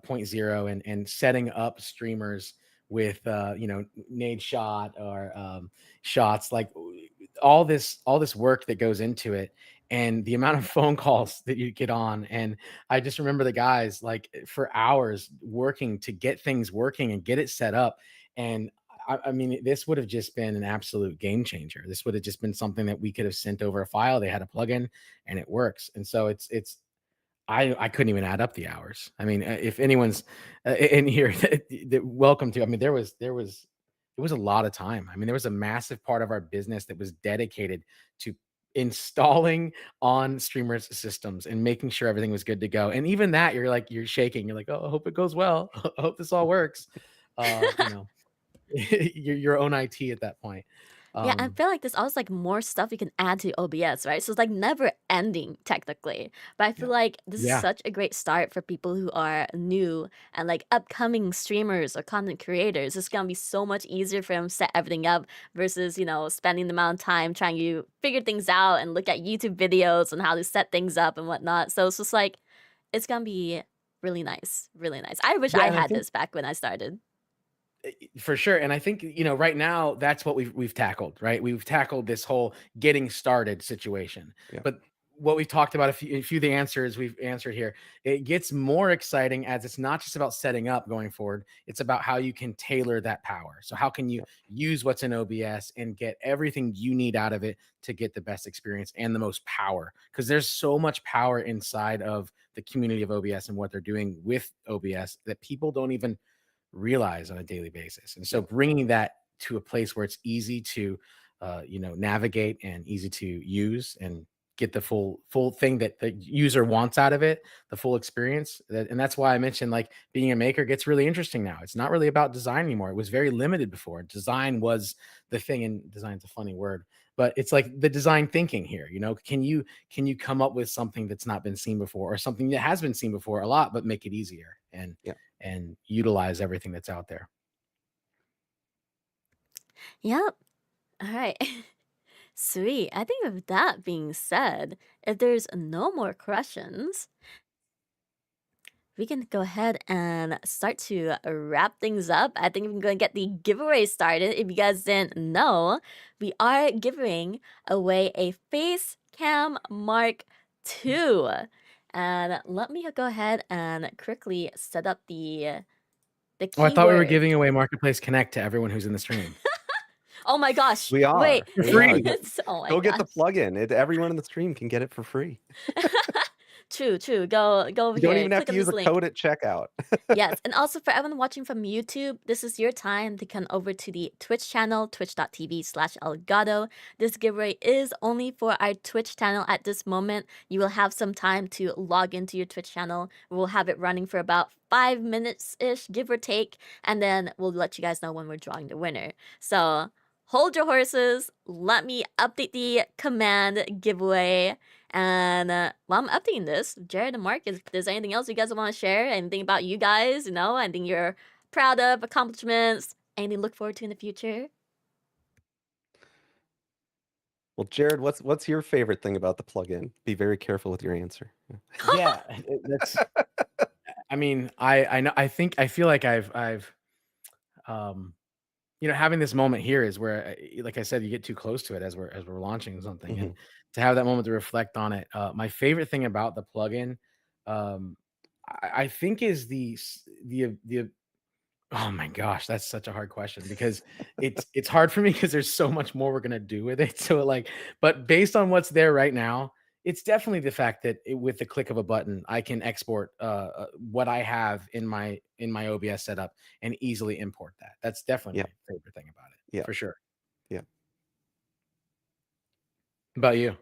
B: point zero, and setting up streamers with, nade shot or shots, like all this work that goes into it, and the amount of phone calls that you get on, and I just remember the guys like for hours working to get things working and get it set up, and I mean, this would have just been an absolute game changer. This would have just been something that we could have sent over a file. They had a plugin, and it works. And so I couldn't even add up the hours. I mean, if anyone's in here, welcome to. I mean, it was a lot of time. I mean, there was a massive part of our business that was dedicated to installing on streamers' systems and making sure everything was good to go. And even that, you're shaking. You're like, oh, I hope it goes well. I hope this all works. You know, your own IT at that point.
A: Yeah, I
B: Um,
A: feel like there's always like more stuff you can add to OBS, right? So it's like never ending technically. But I feel
C: Yeah.
A: like this is
B: yeah,
A: such a great start for people who are new and like upcoming streamers or content creators. It's gonna be so much easier for them to set everything up versus, spending the amount of time trying to figure things out and look at YouTube videos on how to set things up and whatnot. So it's just like it's gonna be really nice. Really nice. I wish
B: yeah,
A: I
B: and I
A: had
B: think
A: this back when I started.
B: for sure, and I think right now that's what we've tackled. Right, we've tackled this whole getting started situation.
C: Yeah.
B: But what we've talked about, a few of the answers we've answered here, it gets more exciting as it's not just about setting up going forward. It's about how you can tailor that power. So how can you
C: Yeah.
B: use what's in OBS and get everything you need out of it to get the best experience and the most power? Because there's so much power inside of the community of OBS and what they're doing with OBS that people don't even realize on a daily basis. And so
C: Yeah.
B: bringing that to a place where it's easy to, navigate and easy to use and get the full thing that the user wants out of it, the full experience. And that's why I mentioned like being a maker gets really interesting now. It's not really about design anymore. It was very limited before. Design was the thing, and design's a funny word, but it's like the design thinking here. Can you come up with something that's not been seen before, or something that has been seen before a lot, but make it easier
C: Yeah.
B: and utilize everything that's out there.
A: Yep. All right. Sweet. I think with that being said, if there's no more questions, we can go ahead and start to wrap things up. I think we're going to get the giveaway started. If you guys didn't know, we are giving away a Face Cam Mark II. And let me go ahead and quickly set up the
B: Oh, I thought we were
A: keyword.
B: giving away Marketplace Connect to everyone who's in the stream.
A: Oh my gosh.
C: We
A: Wait.
C: are.
B: For
C: We are.
B: free.
A: Oh my
C: Go get the
A: gosh.
C: plugin. Everyone in the stream can get it for free.
A: True, true. Go over
C: You don't
A: here.
C: even have
A: Click
C: to
A: on
C: use
A: this
C: a
A: link.
C: code at checkout.
A: Yes, and also for everyone watching from YouTube, this is your time to come over to the Twitch channel, twitch.tv/Elgato. This giveaway is only for our Twitch channel at this moment. You will have some time to log into your Twitch channel. We'll have it running for about 5 minutes-ish, give or take, and then we'll let you guys know when we're drawing the winner. So hold your horses. Let me update the command giveaway. And while I'm updating this, Jared and Mark, if there's anything else you guys want to share, anything about you guys, anything you're proud of, accomplishments, anything to look forward to in the future?
C: Well, Jared, what's your favorite thing about the plugin? Be very careful with your answer.
B: Yeah, that's. I mean, I know. I feel like I've um having this moment here is where, like I said, you get too close to it as we're launching something, and
C: Mhm.
B: to have that moment to reflect on it. My favorite thing about the plugin, um, I think, is the oh my gosh, that's such a hard question because it's hard for me because there's so much more we're gonna do with it. So like, but based on what's there right now, it's definitely the fact that with the click of a button, I can export what I have in my OBS setup and easily import that. That's definitely
C: Yeah,
B: my favorite thing about it,
C: yeah,
B: for sure.
C: yeah.
B: About you?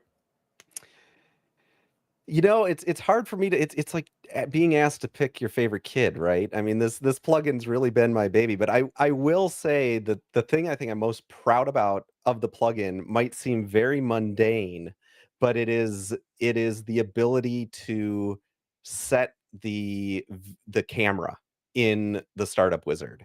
C: It's hard for me to it's like being asked to pick your favorite kid, right? I mean, this plugin's really been my baby, but I will say that the thing I think I'm most proud about of the plugin might seem very mundane, but it is the ability to set the camera in the startup wizard.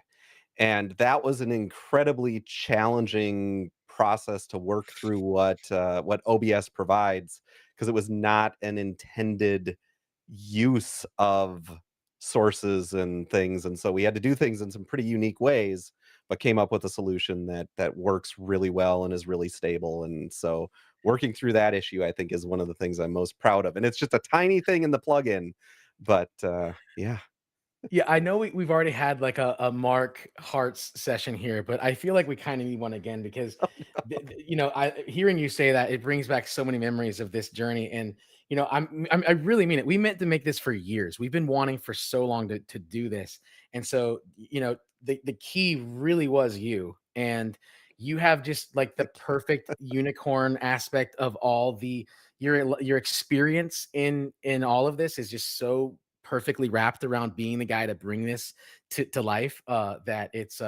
C: And that was an incredibly challenging process to work through what OBS provides, because it was not an intended use of sources and things, and so we had to do things in some pretty unique ways, but came up with a solution that works really well and is really stable. And so working through that issue, I think, is one of the things I'm most proud of, and it's just a tiny thing in the plugin, but yeah.
B: Yeah, I know we've already had like a Mark Hart's session here, but I feel like we kind of need one again because, I hearing you say that, it brings back so many memories of this journey, and I really mean it. We meant to make this for years. We've been wanting for so long to do this, and so the key really was you, and you have just like the
C: Thank you.
B: perfect unicorn aspect of all the your experience in all of this is just so perfectly wrapped around being the guy to bring this to life, that it's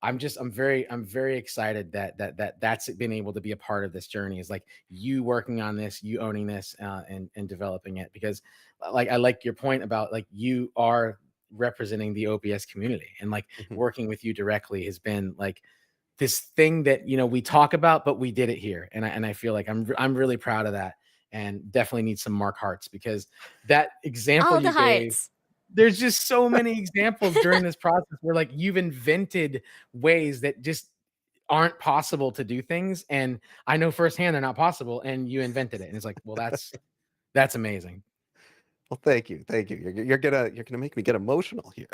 B: I'm very excited that's been able to be a part of this journey, is like you working on this, you owning this, and developing it, because like I like your point about like you are representing the OBS community, and like
C: Mhm.
B: working with you directly has been like this thing that we talk about, but we did it here, and I feel like I'm really proud of that, and definitely need some Mark Hearts, because that example
A: All the
B: you gave,
A: hearts.
B: there's just so many examples during this process where like you've invented ways that just aren't possible to do things, and I know firsthand they're not possible, and you invented it, and it's like, well, that's amazing.
C: Well, thank you, thank you. You're gonna make me get emotional here.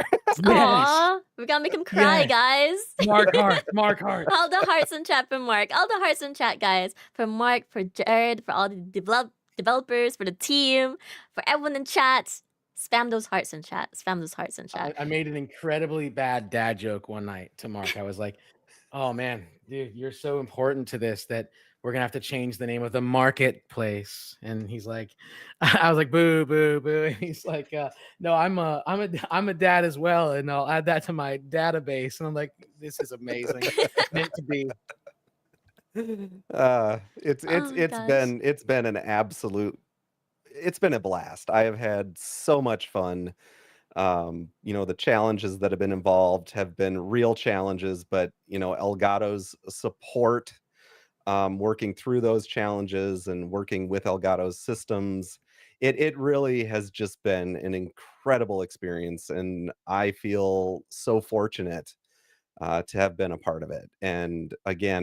B: Yes,
A: Aw, we gotta make him cry,
B: yes,
A: guys.
B: Mark Hearts, Mark
A: All
B: Hearts.
A: the hearts in chat for Mark. All the hearts in chat, guys. For Mark, for Jared, for all the developers, for the team, for everyone in chat. Spam those hearts in chat. Spam those hearts in chat.
B: I made an incredibly bad dad joke one night to Mark. I was like, "Oh man, dude, you're so important to this that we're gonna have to change the name of the marketplace." And he's like, "I was like, boo, boo, boo." And he's like, "No, I'm a dad as well, and I'll add that to my database." And I'm like, "This is amazing, meant to be."
C: It's it's
A: Oh my
C: it's
A: gosh.
C: been it's been an absolute it's been a blast. I have had so much fun. The challenges that have been involved have been real challenges, but Elgato's support, working through those challenges and working with Elgato's systems, it really has just been an incredible experience, and I feel so fortunate to have been a part of it. And again,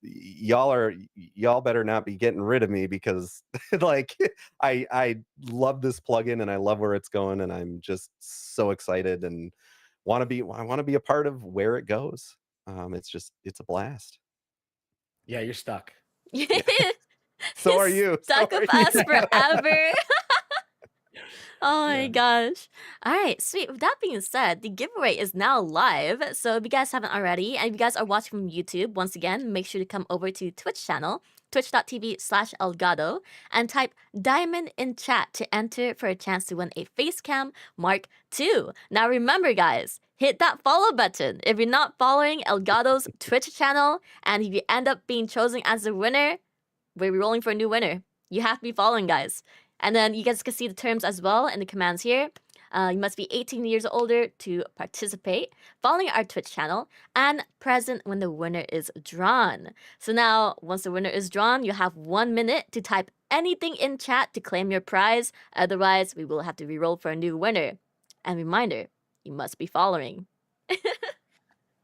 C: y'all better not be getting rid of me, because like I love this plugin and I love where it's going, and I'm just so excited and I want to be a part of where it goes. It's a blast.
B: Yeah, you're stuck.
C: Yeah. So are
A: He's
C: you. So
A: stuck
C: are
A: with
C: you.
A: us forever. Oh my
C: Yeah.
A: gosh. All right, sweet. With that being said, the giveaway is now live. So if you guys haven't already, and if you guys are watching from YouTube, once again, make sure to come over to Twitch channel, twitch.tv/Elgato, and type diamond in chat to enter for a chance to win a Facecam Mark II. Now remember, guys, hit that follow button if you're not following Elgato's Twitch channel, and if you end up being chosen as the winner, we're rolling for a new winner. You have to be following, guys. And then you guys can see the terms as well in the commands here. You must be 18 years or older to participate, following our Twitch channel, and present when the winner is drawn. So now, once the winner is drawn, you have 1 minute to type anything in chat to claim your prize. Otherwise, we will have to re-roll for a new winner. And reminder, you must be following.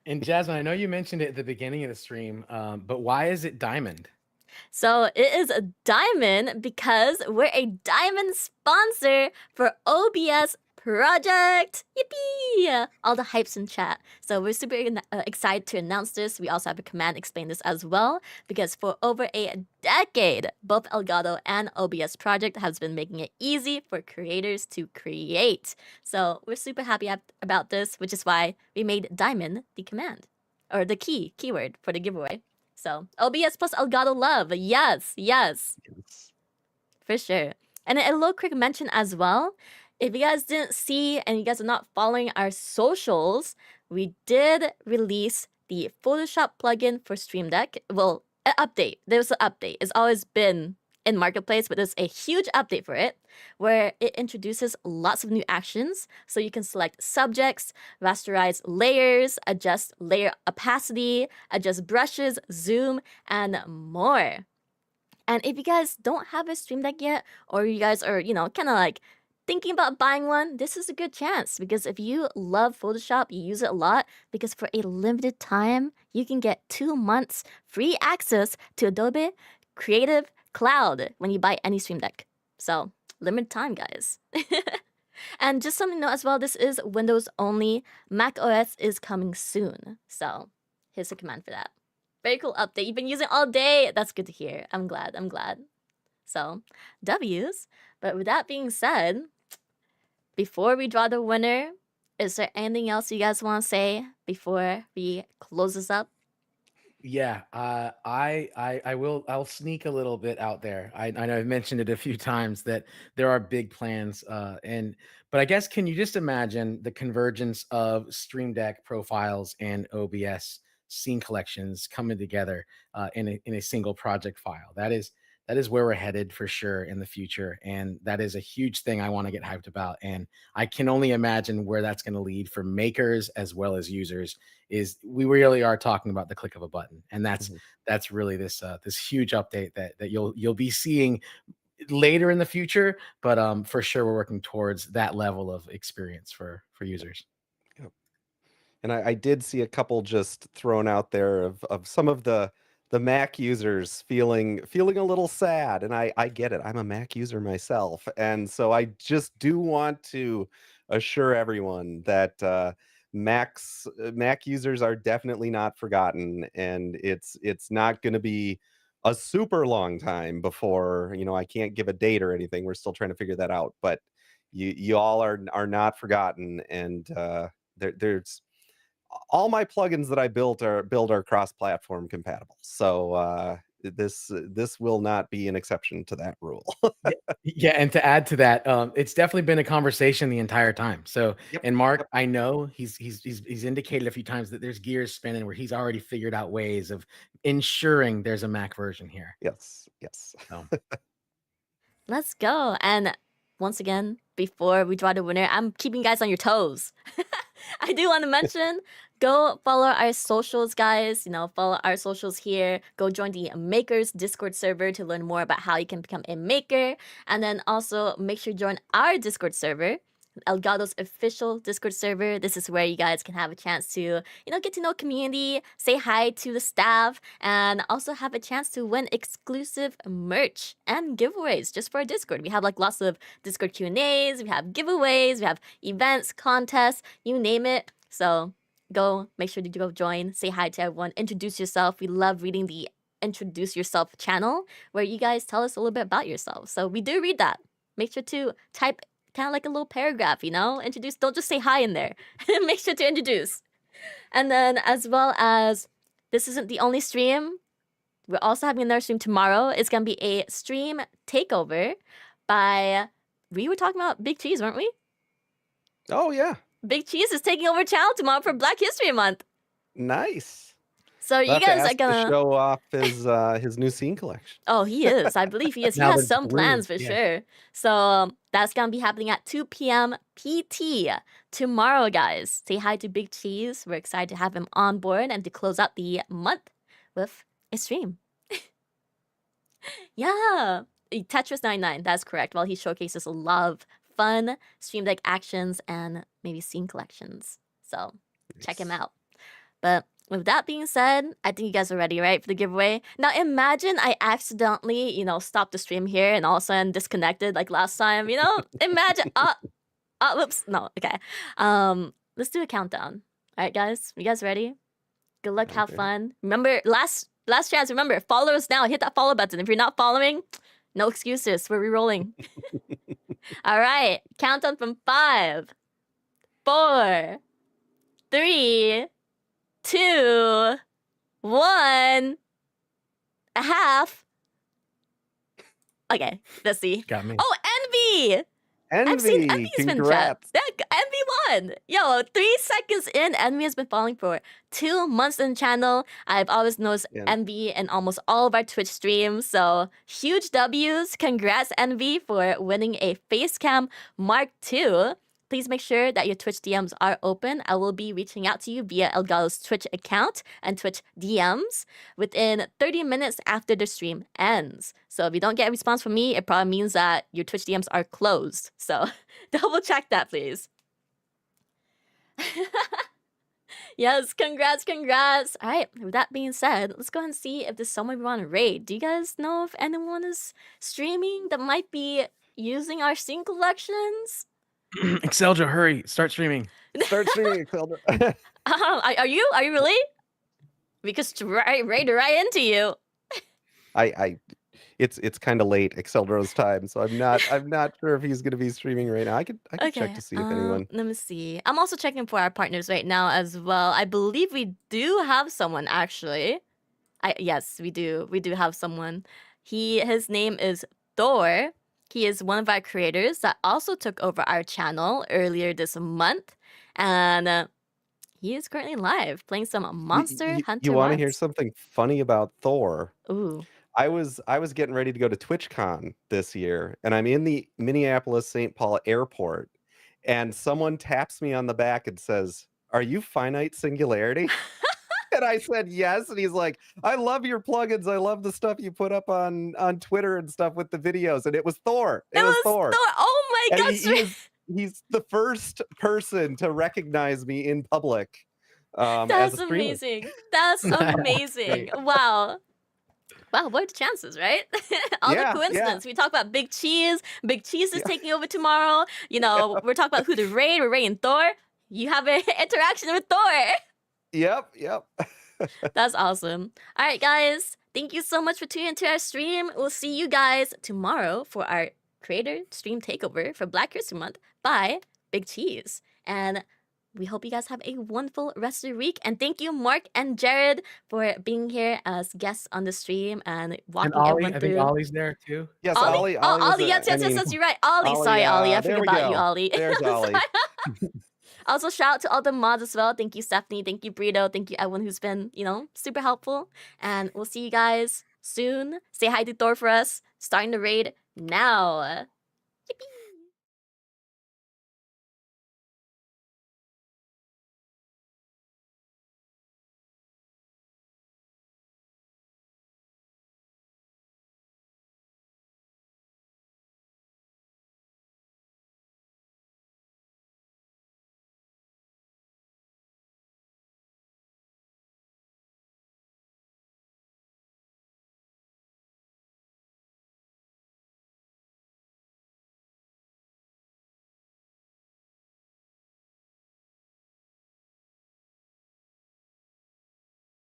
B: And Jasmine, I know you mentioned it at the beginning of the stream, but why is it diamond?
A: So it is a diamond because we're a diamond sponsor for OBS Project. Yippee! All the hypes in chat. So we're super excited to announce this. We also have a command explain this as well because for over a decade, both Elgato and OBS Project has been making it easy for creators to create. So we're super happy about this, which is why we made diamond the command or the keyword for the giveaway. So OBS plus Elgato love. Yes, yes,
C: Yes.
A: for sure. And a little quick mention as well. If you guys didn't see and you guys are not following our socials, we did release the Photoshop plugin for Stream Deck. Well, an update. There's an update. It's always been in Marketplace, but there's a huge update for it where it introduces lots of new actions. So you can select subjects, rasterize layers, adjust layer opacity, adjust brushes, zoom, and more. And if you guys don't have a Stream Deck yet, or you guys are, kind of like thinking about buying one, this is a good chance because if you love Photoshop, you use it a lot, because for a limited time, you can get 2 months free access to Adobe Creative Cloud when you buy any Stream Deck. So, limited time, guys. And just something to note as well, this is Windows only. Mac OS is coming soon. So, here's a command for that. Very cool update. You've been using it all day. That's good to hear. I'm glad. I'm glad. So, W's. But with that being said, before we draw the winner, is there anything else you guys want to say before we close this up?
B: Yeah, I'll sneak a little bit out there. I know I've mentioned it a few times that there are big plans, but I guess can you just imagine the convergence of Stream Deck profiles and OBS scene collections coming together in a single project file? That is where we're headed for sure in the future, and that is a huge thing I want to get hyped about. And I can only imagine where that's going to lead for makers as well as users. Is we really are talking about the click of a button, and that's really this huge update that you'll be seeing later in the future. But for sure, we're working towards that level of experience for users.
C: Yep. And I did see a couple just thrown out there of some of the Mac users feeling a little sad, and I get it. I'm a Mac user myself, and so I just do want to assure everyone that Mac users are definitely not forgotten, and it's not going to be a super long time before, I can't give a date or anything. We're still trying to figure that out, but you all are not forgotten, and there's all my plugins that I build are cross-platform compatible. So this will not be an exception to that rule.
B: Yeah, and to add to that, it's definitely been a conversation the entire time. So,
C: Yep.
B: and Mark,
C: Yep.
B: I know he's indicated a few times that there's gears spinning where he's already figured out ways of ensuring there's a Mac version here.
C: Yes.
B: So,
A: Let's go. And once again, before we draw the winner, I'm keeping you guys on your toes. I do want to mention, go follow our socials, guys. Follow our socials here. Go join the Makers Discord server to learn more about how you can become a maker. And then also make sure to join our Discord server, Elgato's official Discord server. This is where you guys can have a chance to, get to know community, say hi to the staff, and also have a chance to win exclusive merch and giveaways just for our Discord. We have lots of Discord Q&As, we have giveaways, we have events, contests, you name it. So go, make sure to go join, say hi to everyone, introduce yourself. We love reading the Introduce Yourself channel where you guys tell us a little bit about yourself. So we do read that. Make sure to type kind of like a little paragraph, introduce, don't just say hi in there. Make sure to introduce. And then as well as, this isn't the only stream. We're also having another stream tomorrow. It's going to be a stream takeover by, we were talking about Big Cheese, weren't we?
C: Oh yeah.
A: Big Cheese is taking over channel tomorrow for Black History Month.
C: Nice.
A: So you guys are
C: gonna
A: gonna
C: show off his new scene collection.
A: Oh, he is. I believe he is. He
B: Now
A: has
B: that
A: some
B: it's
A: plans
B: blue,
A: for
B: yeah.
A: sure. So that's gonna be happening at 2 p.m. PT tomorrow, guys. Say hi to Big Cheese. We're excited to have him on board and to close out the month with a stream. Yeah, Tetris 99. That's correct. While he showcases a lot of fun Stream Deck actions and maybe scene collections. So check him
C: Nice.
A: out. But with that being said, I think you guys are ready, right, for the giveaway? Now imagine I accidentally, stopped the stream here and all of a sudden disconnected like last time. Imagine. Whoops. No. Okay. Let's do a countdown. All right, guys. You guys ready? Good luck. Have
C: Okay.
A: fun. Remember, last chance. Remember, follow us now. Hit that follow button. If you're not following, no excuses. We're re-rolling. All right. Countdown from 5, 4, 3, 2, 1. A half. Okay. Let's see.
B: Got me.
A: Oh, Envy. I've seen
C: Envy,
A: Envy's been chat.
C: congrats.
A: Envy won. Yo, 3 seconds in, Envy has been following for 2 months in the channel. I've always noticed
C: Yeah.
A: Envy in almost all of our Twitch streams. So huge W's. Congrats, Envy, for winning a Facecam Mark II. Please make sure that your Twitch DMs are open. I will be reaching out to you via Elgato's Twitch account and Twitch DMs within 30 minutes after the stream ends. So if you don't get a response from me, it probably means that your Twitch DMs are closed. So double check that, please. Yes, congrats. All right, with that being said, let's go ahead and see if there's someone we want to raid. Do you guys know if anyone is streaming that might be using our scene collections?
B: Exceldra, hurry. Start streaming.
C: Start streaming, Exceldra.
A: Are you really? Because raid right into you.
C: It's kind of late, Exceldra's time, so I'm not sure if he's gonna be streaming right now. I could check to see if anyone.
A: Let me see. I'm also checking for our partners right now as well. I believe we do have someone actually. Yes, we do. We do have someone. His name is Thor. He is one of our creators that also took over our channel earlier this month, and he is currently live playing some Monster Hunter.
C: You want to hear
A: mods.
C: something funny about Thor?
A: Ooh.
C: I was getting ready to go to TwitchCon this year, and I'm in the Minneapolis-St. Paul airport, and someone taps me on the back and says, "Are you Finite Singularity?" And I said yes, and he's like, "I love your plugins. I love the stuff you put up on Twitter and stuff with the videos." And it was Thor. It was Thor.
A: Oh my
C: And
A: gosh.
C: he's the first person to recognize me in public. As
A: That's
C: a streamer.
A: amazing. That's amazing. Wow. Wow, what are the chances, right? All
C: Yeah,
A: the
C: yeah.
A: coincidence. We talk about Big Cheese. Big Cheese is taking over tomorrow. We're talking about who to raid. We're raiding Thor. You have an interaction with Thor.
C: Yep.
A: That's awesome. All right, guys. Thank you so much for tuning into our stream. We'll see you guys tomorrow for our creator stream takeover for Black History Month by Big Cheese. And we hope you guys have a wonderful rest of your week. And thank you, Mark and Jared, for being here as guests on the stream and walking
B: And Ollie,
A: everyone
B: I
A: through.
B: think Ollie's there too.
C: Yes,
A: Ollie.
C: Ollie.
A: Yes, you're right. Ollie.
C: Ollie,
A: Sorry, Ollie. I
C: there
A: forgot
C: we
A: about you,
C: go.
A: Ollie.
C: There's Ollie.
A: Also, shout out to all the mods as well. Thank you, Stephanie. Thank you, Brito. Thank you, everyone who's been, super helpful. And we'll see you guys soon. Say hi to Thor for us. Starting the raid now.